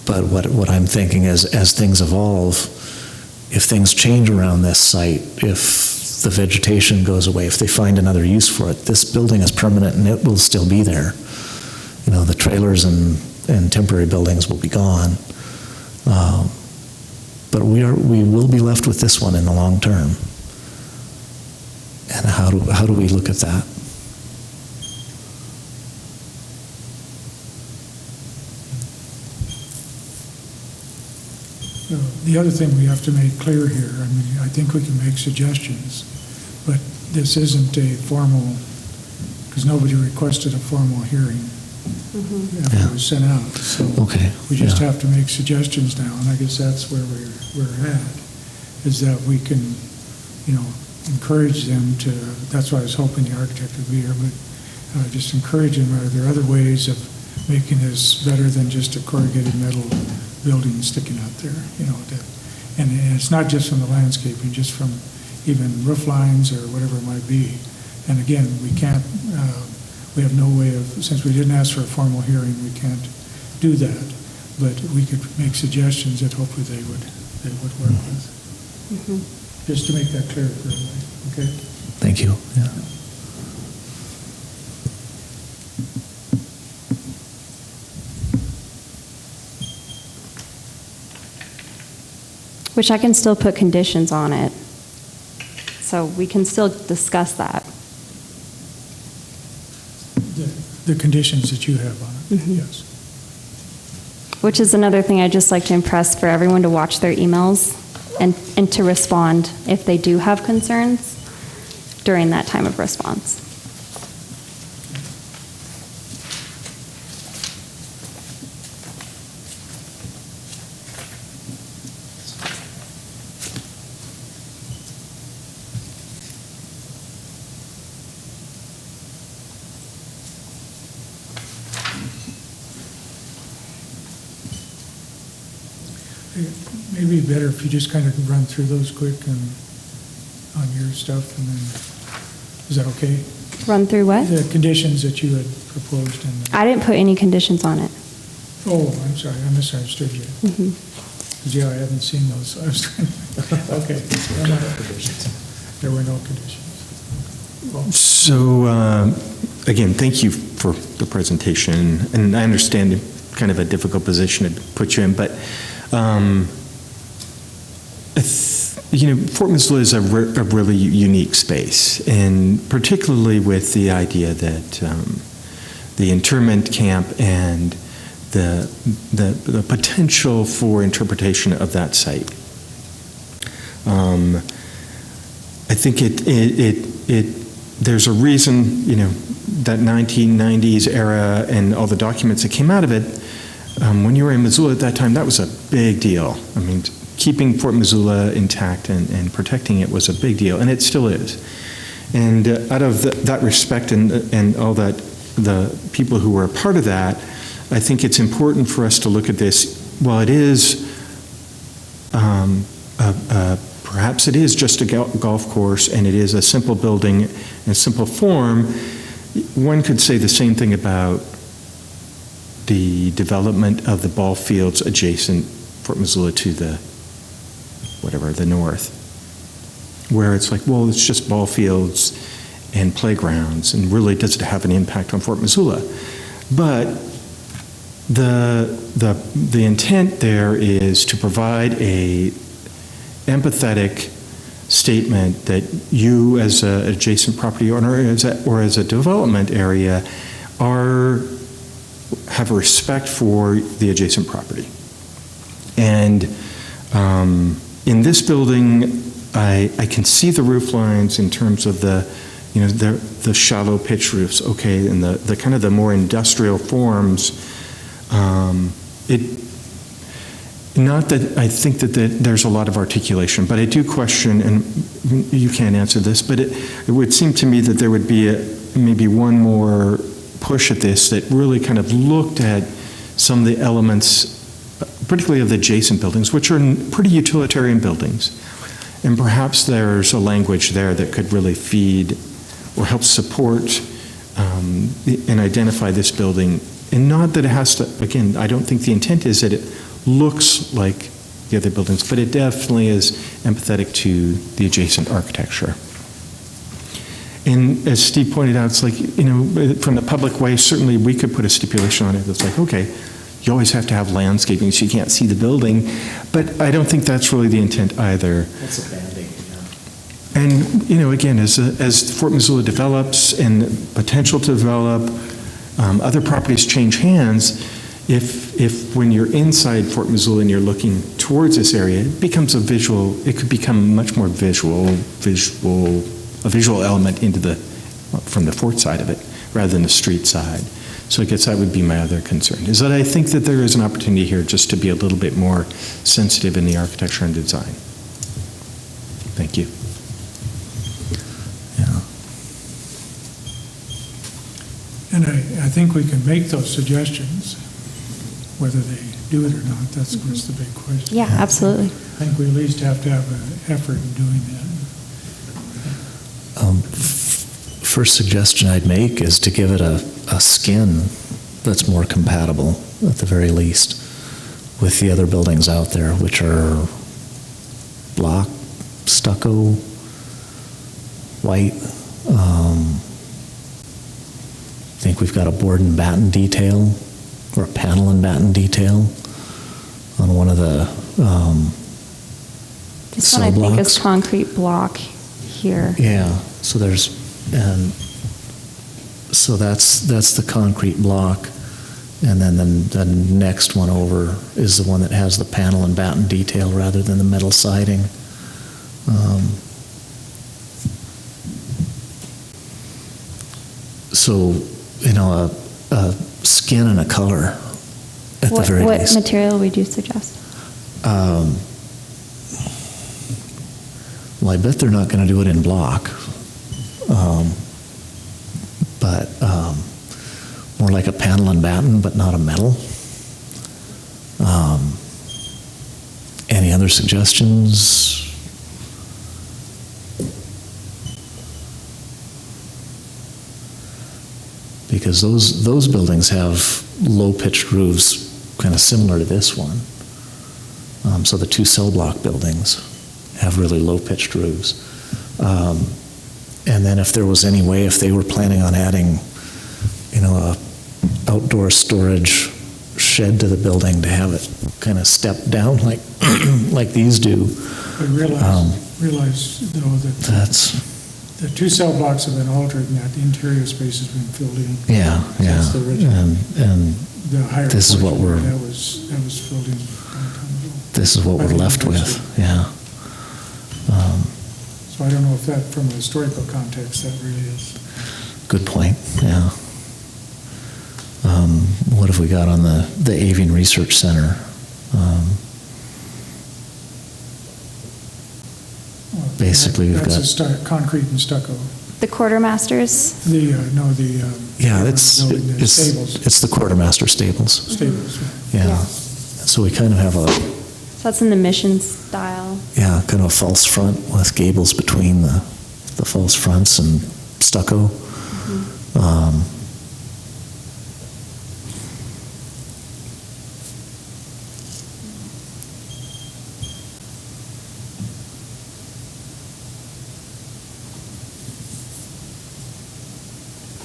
Speaker 6: But what I'm thinking is, as things evolve, if things change around this site, if the vegetation goes away, if they find another use for it, this building is permanent and it will still be there. The trailers and temporary buildings will be gone. But we will be left with this one in the long term. And how do we look at that?
Speaker 3: The other thing we have to make clear here, I think we can make suggestions, but this isn't a formal, because nobody requested a formal hearing after it was sent out. So we just have to make suggestions now, and I guess that's where we're at, is that we can, encourage them to, that's why I was hoping the architect would be here, but just encourage them, are there other ways of making this better than just a corrugated metal building sticking out there, and it's not just from the landscaping, just from even roof lines or whatever it might be. And again, we can't, we have no way of, since we didn't ask for a formal hearing, we can't do that. But we could make suggestions that hopefully they would work with. Just to make that clear for everybody, okay?
Speaker 6: Thank you. Yeah.
Speaker 2: Which I can still put conditions on it. So we can still discuss that.
Speaker 3: The conditions that you have on it, yes.
Speaker 2: Which is another thing I'd just like to impress for everyone to watch their emails and to respond if they do have concerns during that time of response.
Speaker 3: Maybe better if you just kind of run through those quick and on your stuff, and then, is that okay?
Speaker 2: Run through what?
Speaker 3: The conditions that you had proposed.
Speaker 2: I didn't put any conditions on it.
Speaker 3: Oh, I'm sorry, I misunderstood you. Because, I haven't seen those, so I was trying to, okay. There were no conditions.
Speaker 4: So, again, thank you for the presentation, and I understand kind of a difficult position to put you in, but Fort Missoula is a really unique space, and particularly with the idea that the internment camp and the potential for interpretation of that site. I think there's a reason, that 1990s era and all the documents that came out of it. When you were in Missoula at that time, that was a big deal. I mean, keeping Fort Missoula intact and protecting it was a big deal, and it still is. And out of that respect and all that, the people who were a part of that, I think it's important for us to look at this. While it is, perhaps it is just a golf course, and it is a simple building and simple form, one could say the same thing about the development of the ball fields adjacent Fort Missoula to the north, where it's like, well, it's just ball fields and playgrounds, and really does it have an impact on Fort Missoula? But the intent there is to provide a empathetic statement that you as an adjacent property owner or as a development area have a respect for the adjacent property. And in this building, I can see the roof lines in terms of the the shallow pitch roofs, okay, and the kind of the more industrial forms, not that I think that there's a lot of articulation, but I do question, and you can't answer this, but it would seem to me that there would be maybe one more push at this that really kind of looked at some of the elements, particularly of the adjacent buildings, which are pretty utilitarian buildings. And perhaps there's a language there that could really feed or help support and identify this building. And not that it has to, again, I don't think the intent is that it looks like the other buildings, but it definitely is empathetic to the adjacent architecture. And as Steve pointed out, it's like, from the public way, certainly we could put a stipulation on it that's like, okay, you always have to have landscaping so you can't see the building, but I don't think that's really the intent either.
Speaker 6: That's a bad idea.
Speaker 4: And, again, as Fort Missoula develops and potential to develop, other properties change hands, if when you're inside Fort Missoula and you're looking towards this area, it becomes it could become much more a visual element from the fort side of it, rather than the street side. So I guess that would be my other concern, is that I think that there is an opportunity here just to be a little bit more sensitive in the architecture and design. Thank you.
Speaker 3: And I think we can make those suggestions, whether they do it or not, that's of course the big question.
Speaker 2: Yeah, absolutely.
Speaker 3: I think we at least have to have an effort in doing that.
Speaker 6: First suggestion I'd make is to give it a skin that's more compatible, at the very least, with the other buildings out there, which are block, stucco, white. I think we've got a board and batten detail, or a panel and batten detail on one of the
Speaker 2: This
Speaker 6: cell
Speaker 2: one I think
Speaker 6: blocks.
Speaker 2: is concrete block here.
Speaker 6: Yeah, so so that's the concrete block, and then the next one over is the one that has the panel and batten detail rather than the metal siding. So, a skin and a color at the very
Speaker 2: What
Speaker 6: least.
Speaker 2: material would you suggest?
Speaker 6: Well, I bet they're not going to do it in block, but more like a panel and batten, but not a metal. Any other suggestions? Because those buildings have low-pitched roofs, kind of similar to this one. So the two cell block buildings have really low-pitched roofs. And then if there was any way, if they were planning on adding, a outdoor storage shed to the building to have it kind of step down like like these do.
Speaker 3: But realize though that
Speaker 6: That's,
Speaker 3: the two cell blocks have been altered and that the interior space has been filled in.
Speaker 6: yeah,
Speaker 3: That's the original.
Speaker 6: and
Speaker 3: The higher
Speaker 6: this is what
Speaker 3: portion
Speaker 6: we're-
Speaker 3: that was filled in a long time ago.
Speaker 6: this is what
Speaker 3: I
Speaker 6: we're
Speaker 3: think
Speaker 6: left with,
Speaker 3: that's
Speaker 6: yeah.
Speaker 3: So I don't know if that, from a historical context, that really is.
Speaker 6: Good point, yeah. What have we got on the Avian Research Center? Basically, we've
Speaker 3: That's
Speaker 6: got-
Speaker 3: concrete and stucco.
Speaker 2: The quartermasters?
Speaker 6: Yeah, it's
Speaker 3: Stables.
Speaker 6: it's the quartermaster stables,
Speaker 3: Stables,
Speaker 6: yeah.
Speaker 2: Yeah.
Speaker 6: So we kind of have
Speaker 2: So that's in the mission style.
Speaker 6: kind of a false front with gables between the false fronts and stucco.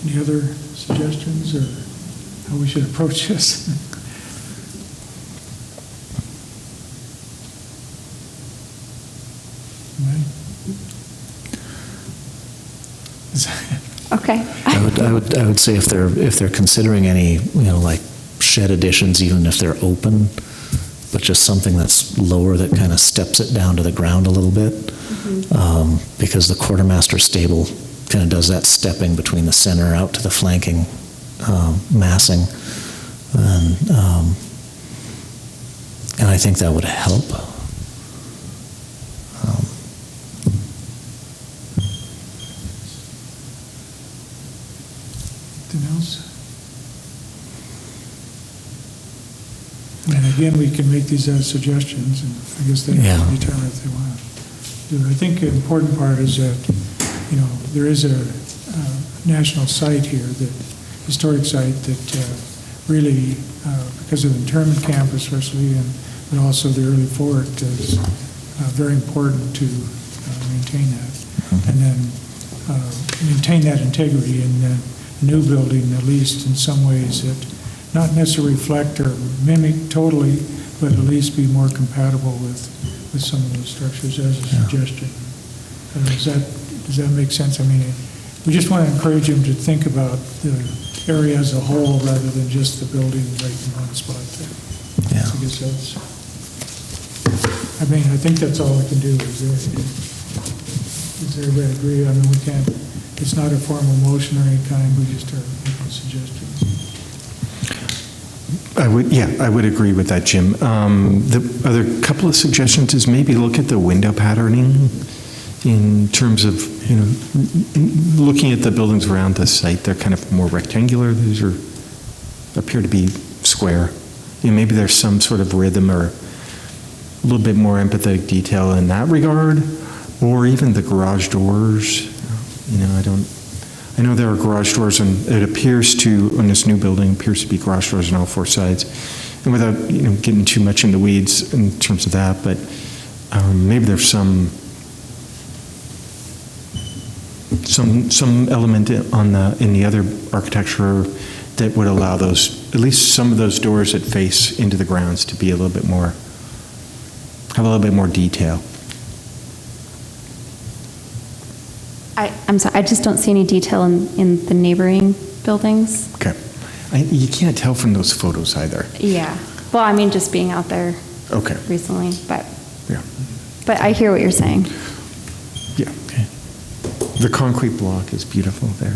Speaker 3: Any other suggestions or how we should approach this? Right.
Speaker 2: Okay.
Speaker 6: I would say if they're considering any, like shed additions, even if they're open, but just something that's lower that kind of steps it down to the ground a little bit, because the quartermaster stable kind of does that stepping between the center out to the flanking massing. And I think that would help.
Speaker 3: Anything else? And again, we can make these as suggestions, and I guess they
Speaker 6: Yeah.
Speaker 3: can determine if they want to do it. I think the important part is that, there is a national site here, that historic site that really, because of the internment camp especially, but also the early fort, is very important to maintain that. And then maintain that integrity in the new building, at least in some ways that not necessarily reflect or mimic totally, but at least be more compatible with some of those structures as a suggestion. Does that make sense? I mean, we just want to encourage them to think about the area as a whole rather than just the building right in one spot there.
Speaker 6: Yeah.
Speaker 3: So I guess I think that's all we can do. Does everybody agree? I mean, we can't, it's not a formal motion or any kind, we just are making suggestions.
Speaker 4: I would agree with that, Jim. The other couple of suggestions is maybe look at the window patterning in terms of, looking at the buildings around the site. They're kind of more rectangular. These appear to be square. Maybe there's some sort of rhythm or a little bit more empathetic detail in that regard, or even the garage doors. I know there are garage doors, and it appears to, on this new building, appears to be garage doors on all four sides. And without, getting too much in the weeds in terms of that, but maybe there's some element in the other architecture that would allow those, at least some of those doors that face into the grounds, to be have a little bit more detail.
Speaker 2: I'm sorry, I just don't see any detail in the neighboring buildings.
Speaker 4: Okay. You can't tell from those photos either.
Speaker 2: Yeah. Well, I mean, just being out there
Speaker 4: Okay.
Speaker 2: recently, but
Speaker 4: Yeah.
Speaker 2: I hear what you're saying.
Speaker 4: Yeah. Okay. The concrete block is beautiful there.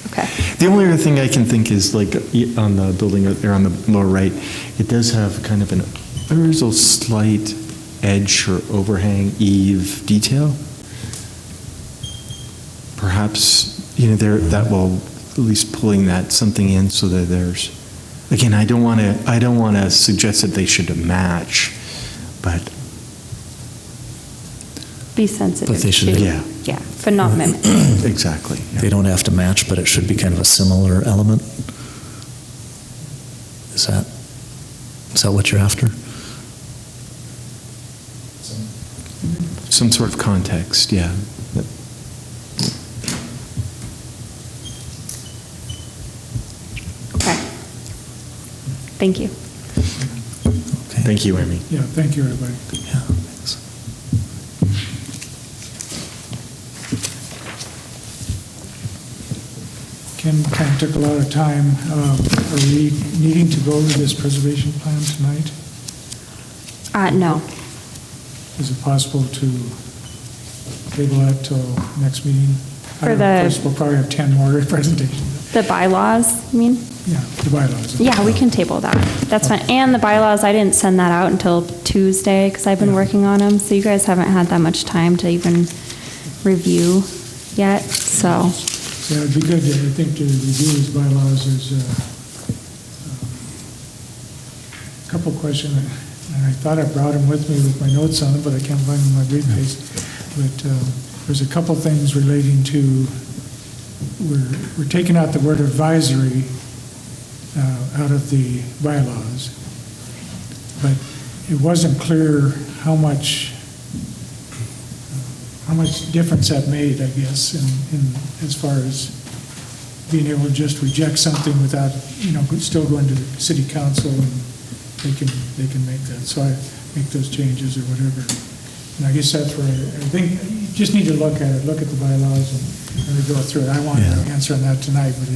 Speaker 2: Okay.
Speaker 4: The only other thing I can think is like on the building there on the lower right, it does have kind of there is a slight edge or overhang eave detail. Perhaps, that will at least pulling that something in so that there's, again, I don't want to suggest that they should match, but
Speaker 2: Be sensitive.
Speaker 6: But they should-
Speaker 2: to-
Speaker 4: Yeah.
Speaker 2: Yeah, but not mimic.
Speaker 4: exactly. Yeah.
Speaker 6: They don't have to match, but it should be kind of a similar element. Is that what you're after?
Speaker 4: Some sort of context, yeah.
Speaker 2: Okay. Thank you.
Speaker 6: Okay.
Speaker 4: Thank you, Amy.
Speaker 3: Yeah, thank you, everybody.
Speaker 6: Yeah, thanks.
Speaker 3: Ken kind of took a lot of time. Are we needing to go over this preservation plan tonight?
Speaker 2: No.
Speaker 3: Is it possible to table that till next meeting?
Speaker 2: For the-
Speaker 3: We'll probably have 10 more presentations.
Speaker 2: The bylaws, you mean?
Speaker 3: Yeah, the bylaws.
Speaker 2: Yeah, we can table that. That's fine. And the bylaws, I didn't send that out until Tuesday because I've been working on them. So you guys haven't had that much time to even review yet, so.
Speaker 3: Yeah, it'd be good, I think, to review these bylaws. There's a couple questions, and I thought I brought them with me with my notes on them, but I can't find them in my briefcase. But there's a couple things relating to, we're taking out the word advisory out of the bylaws, but it wasn't clear how much difference that made, I guess, in as far as being able to just reject something without, still going to the city council and they can make that. So I make those changes or whatever. And I guess that's where I think you just need to look at it, look at the bylaws and go through it. I want an answer on that tonight, but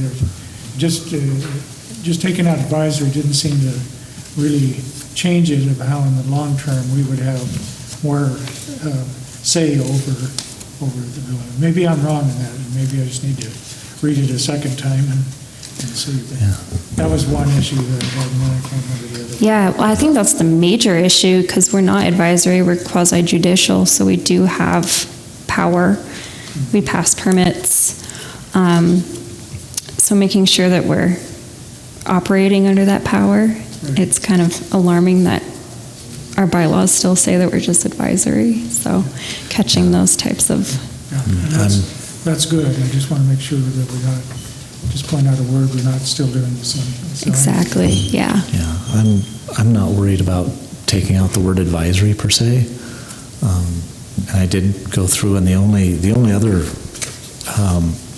Speaker 3: just taking out advisory didn't seem to really change it of how in the long term we would have more say over the building. Maybe I'm wrong in that, and maybe I just need to read it a second time and see. But that was one issue that I had, and then I can't remember the other.
Speaker 7: Yeah, well, I think that's the major issue, because we're not advisory, we're quasi-judicial, so we do have power. We pass permits. So making sure that we're operating under that power, it's kind of alarming that our bylaws still say that we're just advisory, so catching those types of...
Speaker 3: Yeah, and that's good. I just want to make sure that we're not, just point out a word, we're not still doing the same.
Speaker 7: Exactly, yeah.
Speaker 6: Yeah, I'm not worried about taking out the word advisory per se. And I did go through, and the only other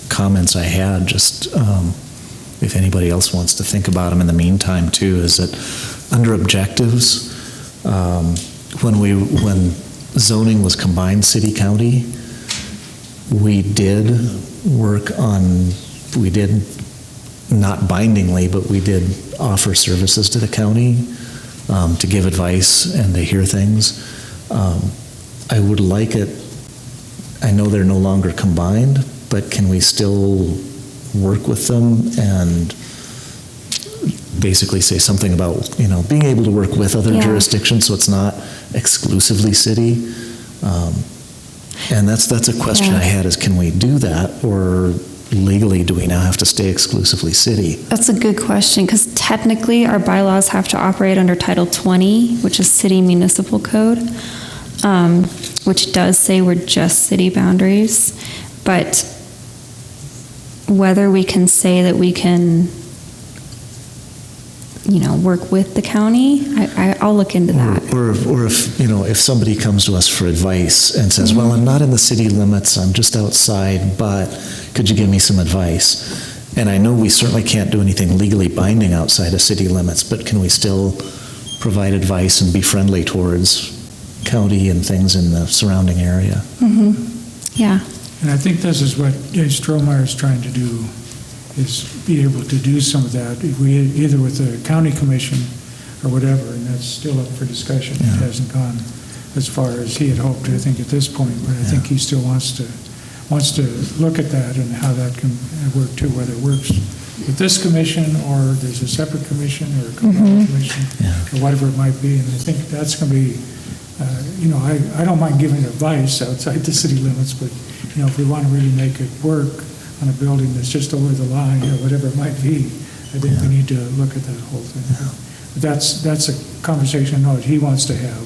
Speaker 6: comments I had, just if anybody else wants to think about them in the meantime too, is that under objectives, when zoning was combined city-county, we did work on, not bindingly, but we did offer services to the county to give advice and to hear things. I would like it, I know they're no longer combined, but can we still work with them and basically say something about, being able to work with other jurisdictions so it's not exclusively city? And that's a question I had, is can we do that, or legally do we now have to stay exclusively city?
Speaker 7: That's a good question, because technically our bylaws have to operate under Title 20, which is City Municipal Code, which does say we're just city boundaries. But whether we can say that we can, work with the county, I'll look into that.
Speaker 6: Or if somebody comes to us for advice and says, well, I'm not in the city limits, I'm just outside, but could you give me some advice? And I know we certainly can't do anything legally binding outside of city limits, but can we still provide advice and be friendly towards county and things in the surrounding area?
Speaker 7: Yeah.
Speaker 3: And I think this is what Strohmeyer is trying to do, is be able to do some of that, either with the county commission or whatever, and that's still up for discussion. It hasn't gone as far as he had hoped, I think, at this point, but I think he still wants to look at that and how that can work too, whether it works with this commission or there's a separate commission or a combined commission or whatever it might be. And I think that's going to be, I don't mind giving advice outside the city limits, but if we want to really make it work on a building that's just over the line or whatever it might be, I think we need to look at that whole thing. But that's a conversation I know that he wants to have,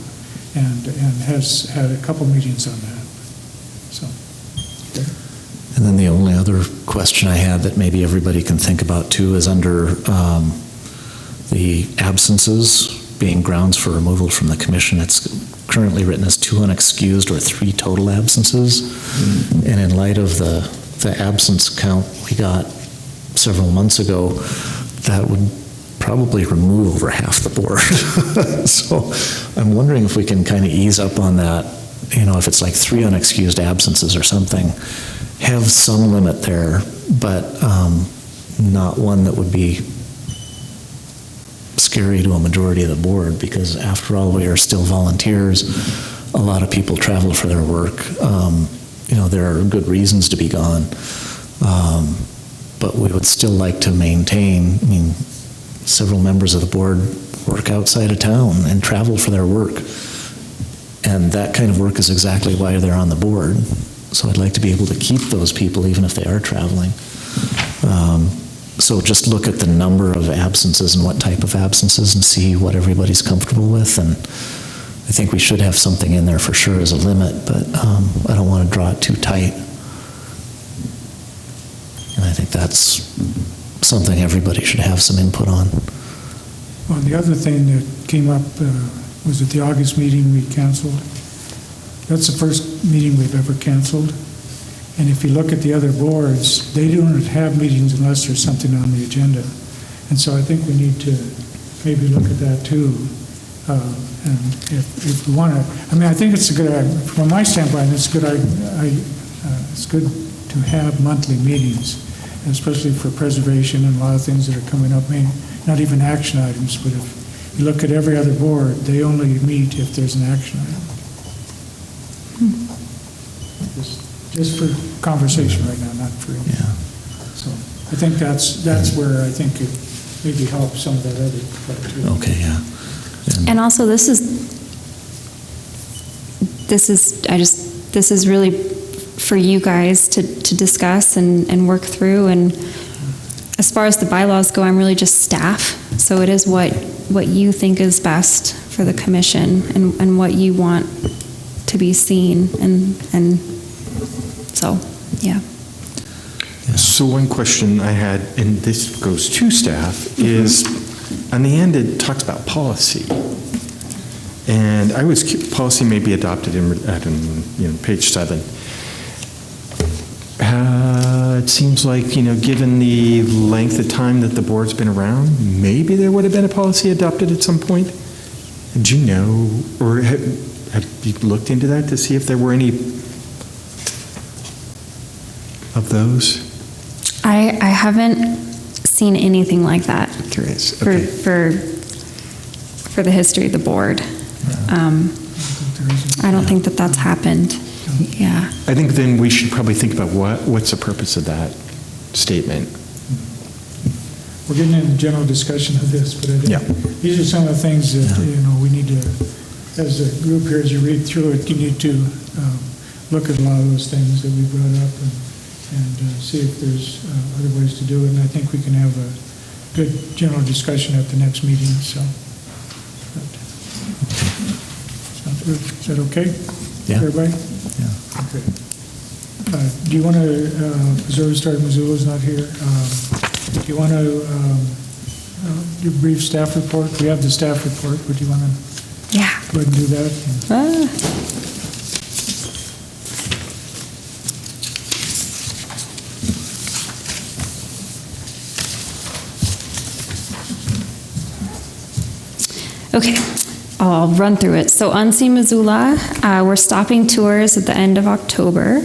Speaker 3: and has had a couple meetings on that. So.
Speaker 6: And then the only other question I had that maybe everybody can think about too is under the absences being grounds for removal from the commission. It's currently written as 2 unexcused or 3 total absences. And in light of the absence count we got several months ago, that would probably remove over half the board. So I'm wondering if we can kind of ease up on that, if it's like 3 unexcused absences or something, have some limit there, but not one that would be scary to a majority of the board, because after all, we are still volunteers. A lot of people travel for their work. There are good reasons to be gone, but we would still like to maintain, several members of the board work outside of town and travel for their work. And that kind of work is exactly why they're on the board. So I'd like to be able to keep those people even if they are traveling. So just look at the number of absences and what type of absences and see what everybody's comfortable with. And I think we should have something in there for sure as a limit, but I don't want to draw it too tight. And I think that's something everybody should have some input on.
Speaker 3: Well, the other thing that came up was at the August meeting we canceled. That's the first meeting we've ever canceled. And if you look at the other boards, they don't have meetings unless there's something on the agenda. And so I think we need to maybe look at that too. And if we want to, I think it's a good, from my standpoint, it's good. It's good to have monthly meetings, especially for preservation and a lot of things that are coming up. Not even action items, but if you look at every other board, they only meet if there's an action item. just for conversation right now, not for, so I think that's where I think it maybe helps some of that other part too.
Speaker 6: Okay, yeah.
Speaker 2: And also, this is really for you guys to discuss and work through. And as far as the bylaws go, I'm really just staff. So it is what you think is best for the commission and what you want to be seen. And so, yeah.
Speaker 4: So one question I had, and this goes to staff, is on the end it talks about policy. And policy may be adopted in page 7. It seems like, given the length of time that the board's been around, maybe there would have been a policy adopted at some point. Do you know, or have you looked into that to see if there were any of those?
Speaker 2: I haven't seen anything like that.
Speaker 4: Curious. Okay.
Speaker 2: For the history of the board. I don't think that that's happened. Yeah.
Speaker 4: I think then we should probably think about what's the purpose of that statement.
Speaker 3: We're getting into general discussion of this, but I think these are some of the things that, we need to, as a group here, as you read through it, you need to look at a lot of those things that we brought up and see if there's other ways to do it. And I think we can have a good general discussion at the next meeting, so. Sounds good. Is that okay?
Speaker 6: Yeah.
Speaker 3: Everybody?
Speaker 6: Yeah.
Speaker 3: Okay. Do you want to, Missoula Historic Missoula's not here. Do you want to do a brief staff report? We have the staff report, but do you want to go ahead and do that?
Speaker 2: Okay, I'll run through it. So Unsee Missoula, we're stopping tours at the end of October.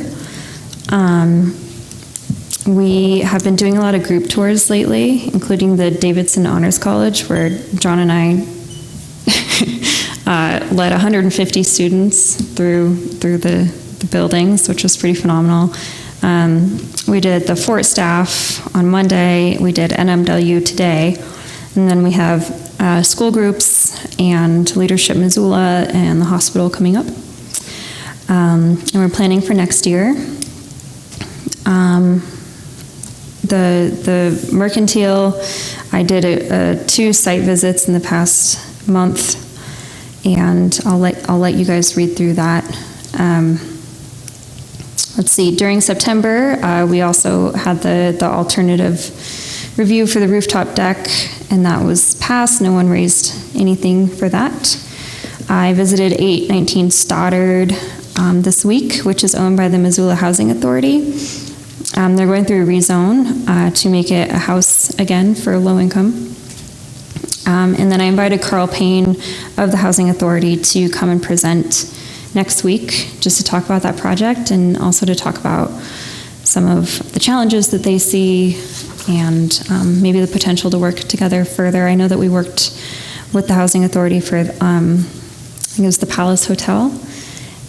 Speaker 2: We have been doing a lot of group tours lately, including the Davidson Honors College, where John and I led 150 students through the buildings, which was pretty phenomenal. We did the Fort staff on Monday, we did NMW today, and then we have school groups and Leadership Missoula and the hospital coming up. And we're planning for next year. The Mercantile, I did 2 site visits in the past month, and I'll let you guys read through that. Let's see, during September, we also had the alternative review for the rooftop deck, and that was passed. No one raised anything for that. I visited 819 Stoddard this week, which is owned by the Missoula Housing Authority. They're going through a rezone to make it a house again for low income. And then I invited Carl Payne of the Housing Authority to come and present next week, just to talk about that project and also to talk about some of the challenges that they see and maybe the potential to work together further. I know that we worked with the Housing Authority for, I think it was the Palace Hotel,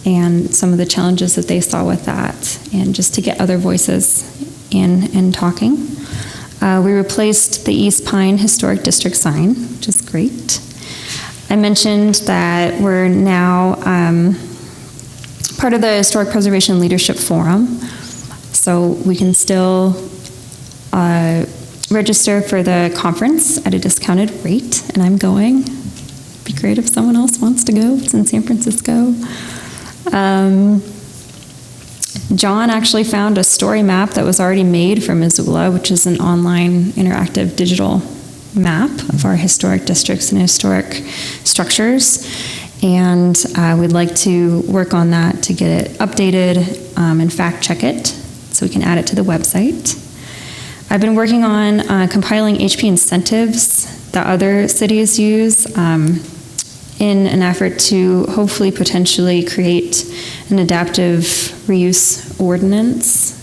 Speaker 2: and some of the challenges that they saw with that, and just to get other voices in talking. We replaced the East Pine Historic District sign, which is great. I mentioned that we're now part of the Historic Preservation Leadership Forum, so we can still register for the conference at a discounted rate, and I'm going. It'd be great if someone else wants to go. It's in San Francisco. John actually found a story map that was already made for Missoula, which is an online interactive digital map of our historic districts and historic structures. And we'd like to work on that to get it updated and fact check it so we can add it to the website. I've been working on compiling HP incentives that other cities use in an effort to hopefully potentially create an adaptive reuse ordinance,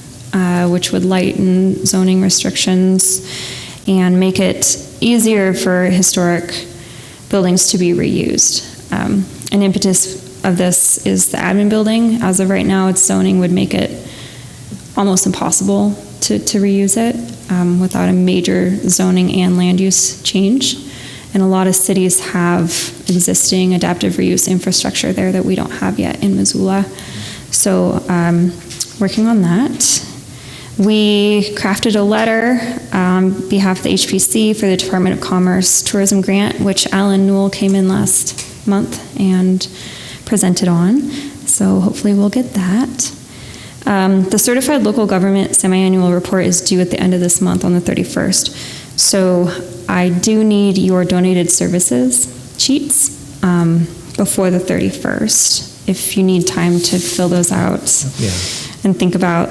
Speaker 2: which would lighten zoning restrictions and make it easier for historic buildings to be reused. An impetus of this is the admin building. As of right now, its zoning would make it almost impossible to reuse it without a major zoning and land use change. And a lot of cities have existing adaptive reuse infrastructure there that we don't have yet in Missoula. So working on that. We crafted a letter on behalf of the HPC for the Department of Commerce Tourism Grant, which Alan Newell came in last month and presented on. So hopefully we'll get that. The Certified Local Government Semi-Annual Report is due at the end of this month on the 31st. So I do need your donated services sheets before the 31st, if you need time to fill those out and think about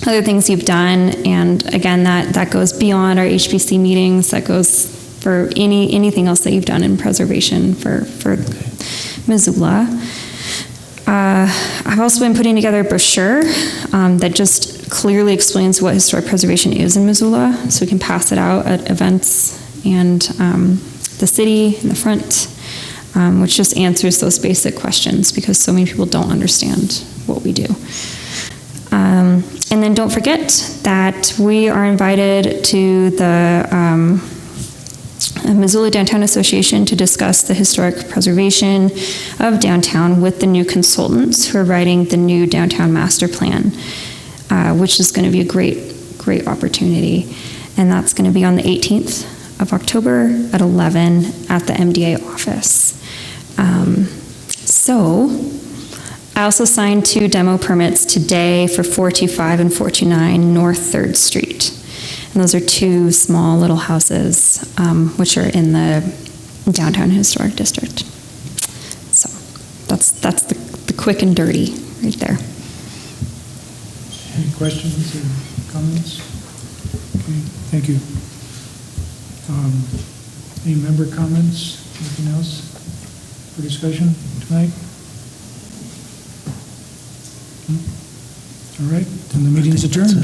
Speaker 2: other things you've done. And again, that goes beyond our HPC meetings. That goes for anything else that you've done in preservation for Missoula. I've also been putting together a brochure that just clearly explains what historic preservation is in Missoula, so we can pass it out at events and the city in the front, which just answers those basic questions because so many people don't understand what we do. And then don't forget that we are invited to the Missoula Downtown Association to discuss the historic preservation of downtown with the new consultants who are writing the new downtown master plan, which is going to be a great opportunity. And that's going to be on the 18th of October at 11 at the MDA office. I also signed 2 demo permits today for 425 and 429 North 3rd Street. And those are 2 small little houses, which are in the downtown historic district. So that's the quick and dirty right there.
Speaker 3: Any questions or comments? Okay, thank you. Any member comments? Anything else for discussion tonight? All right, then the meeting is adjourned.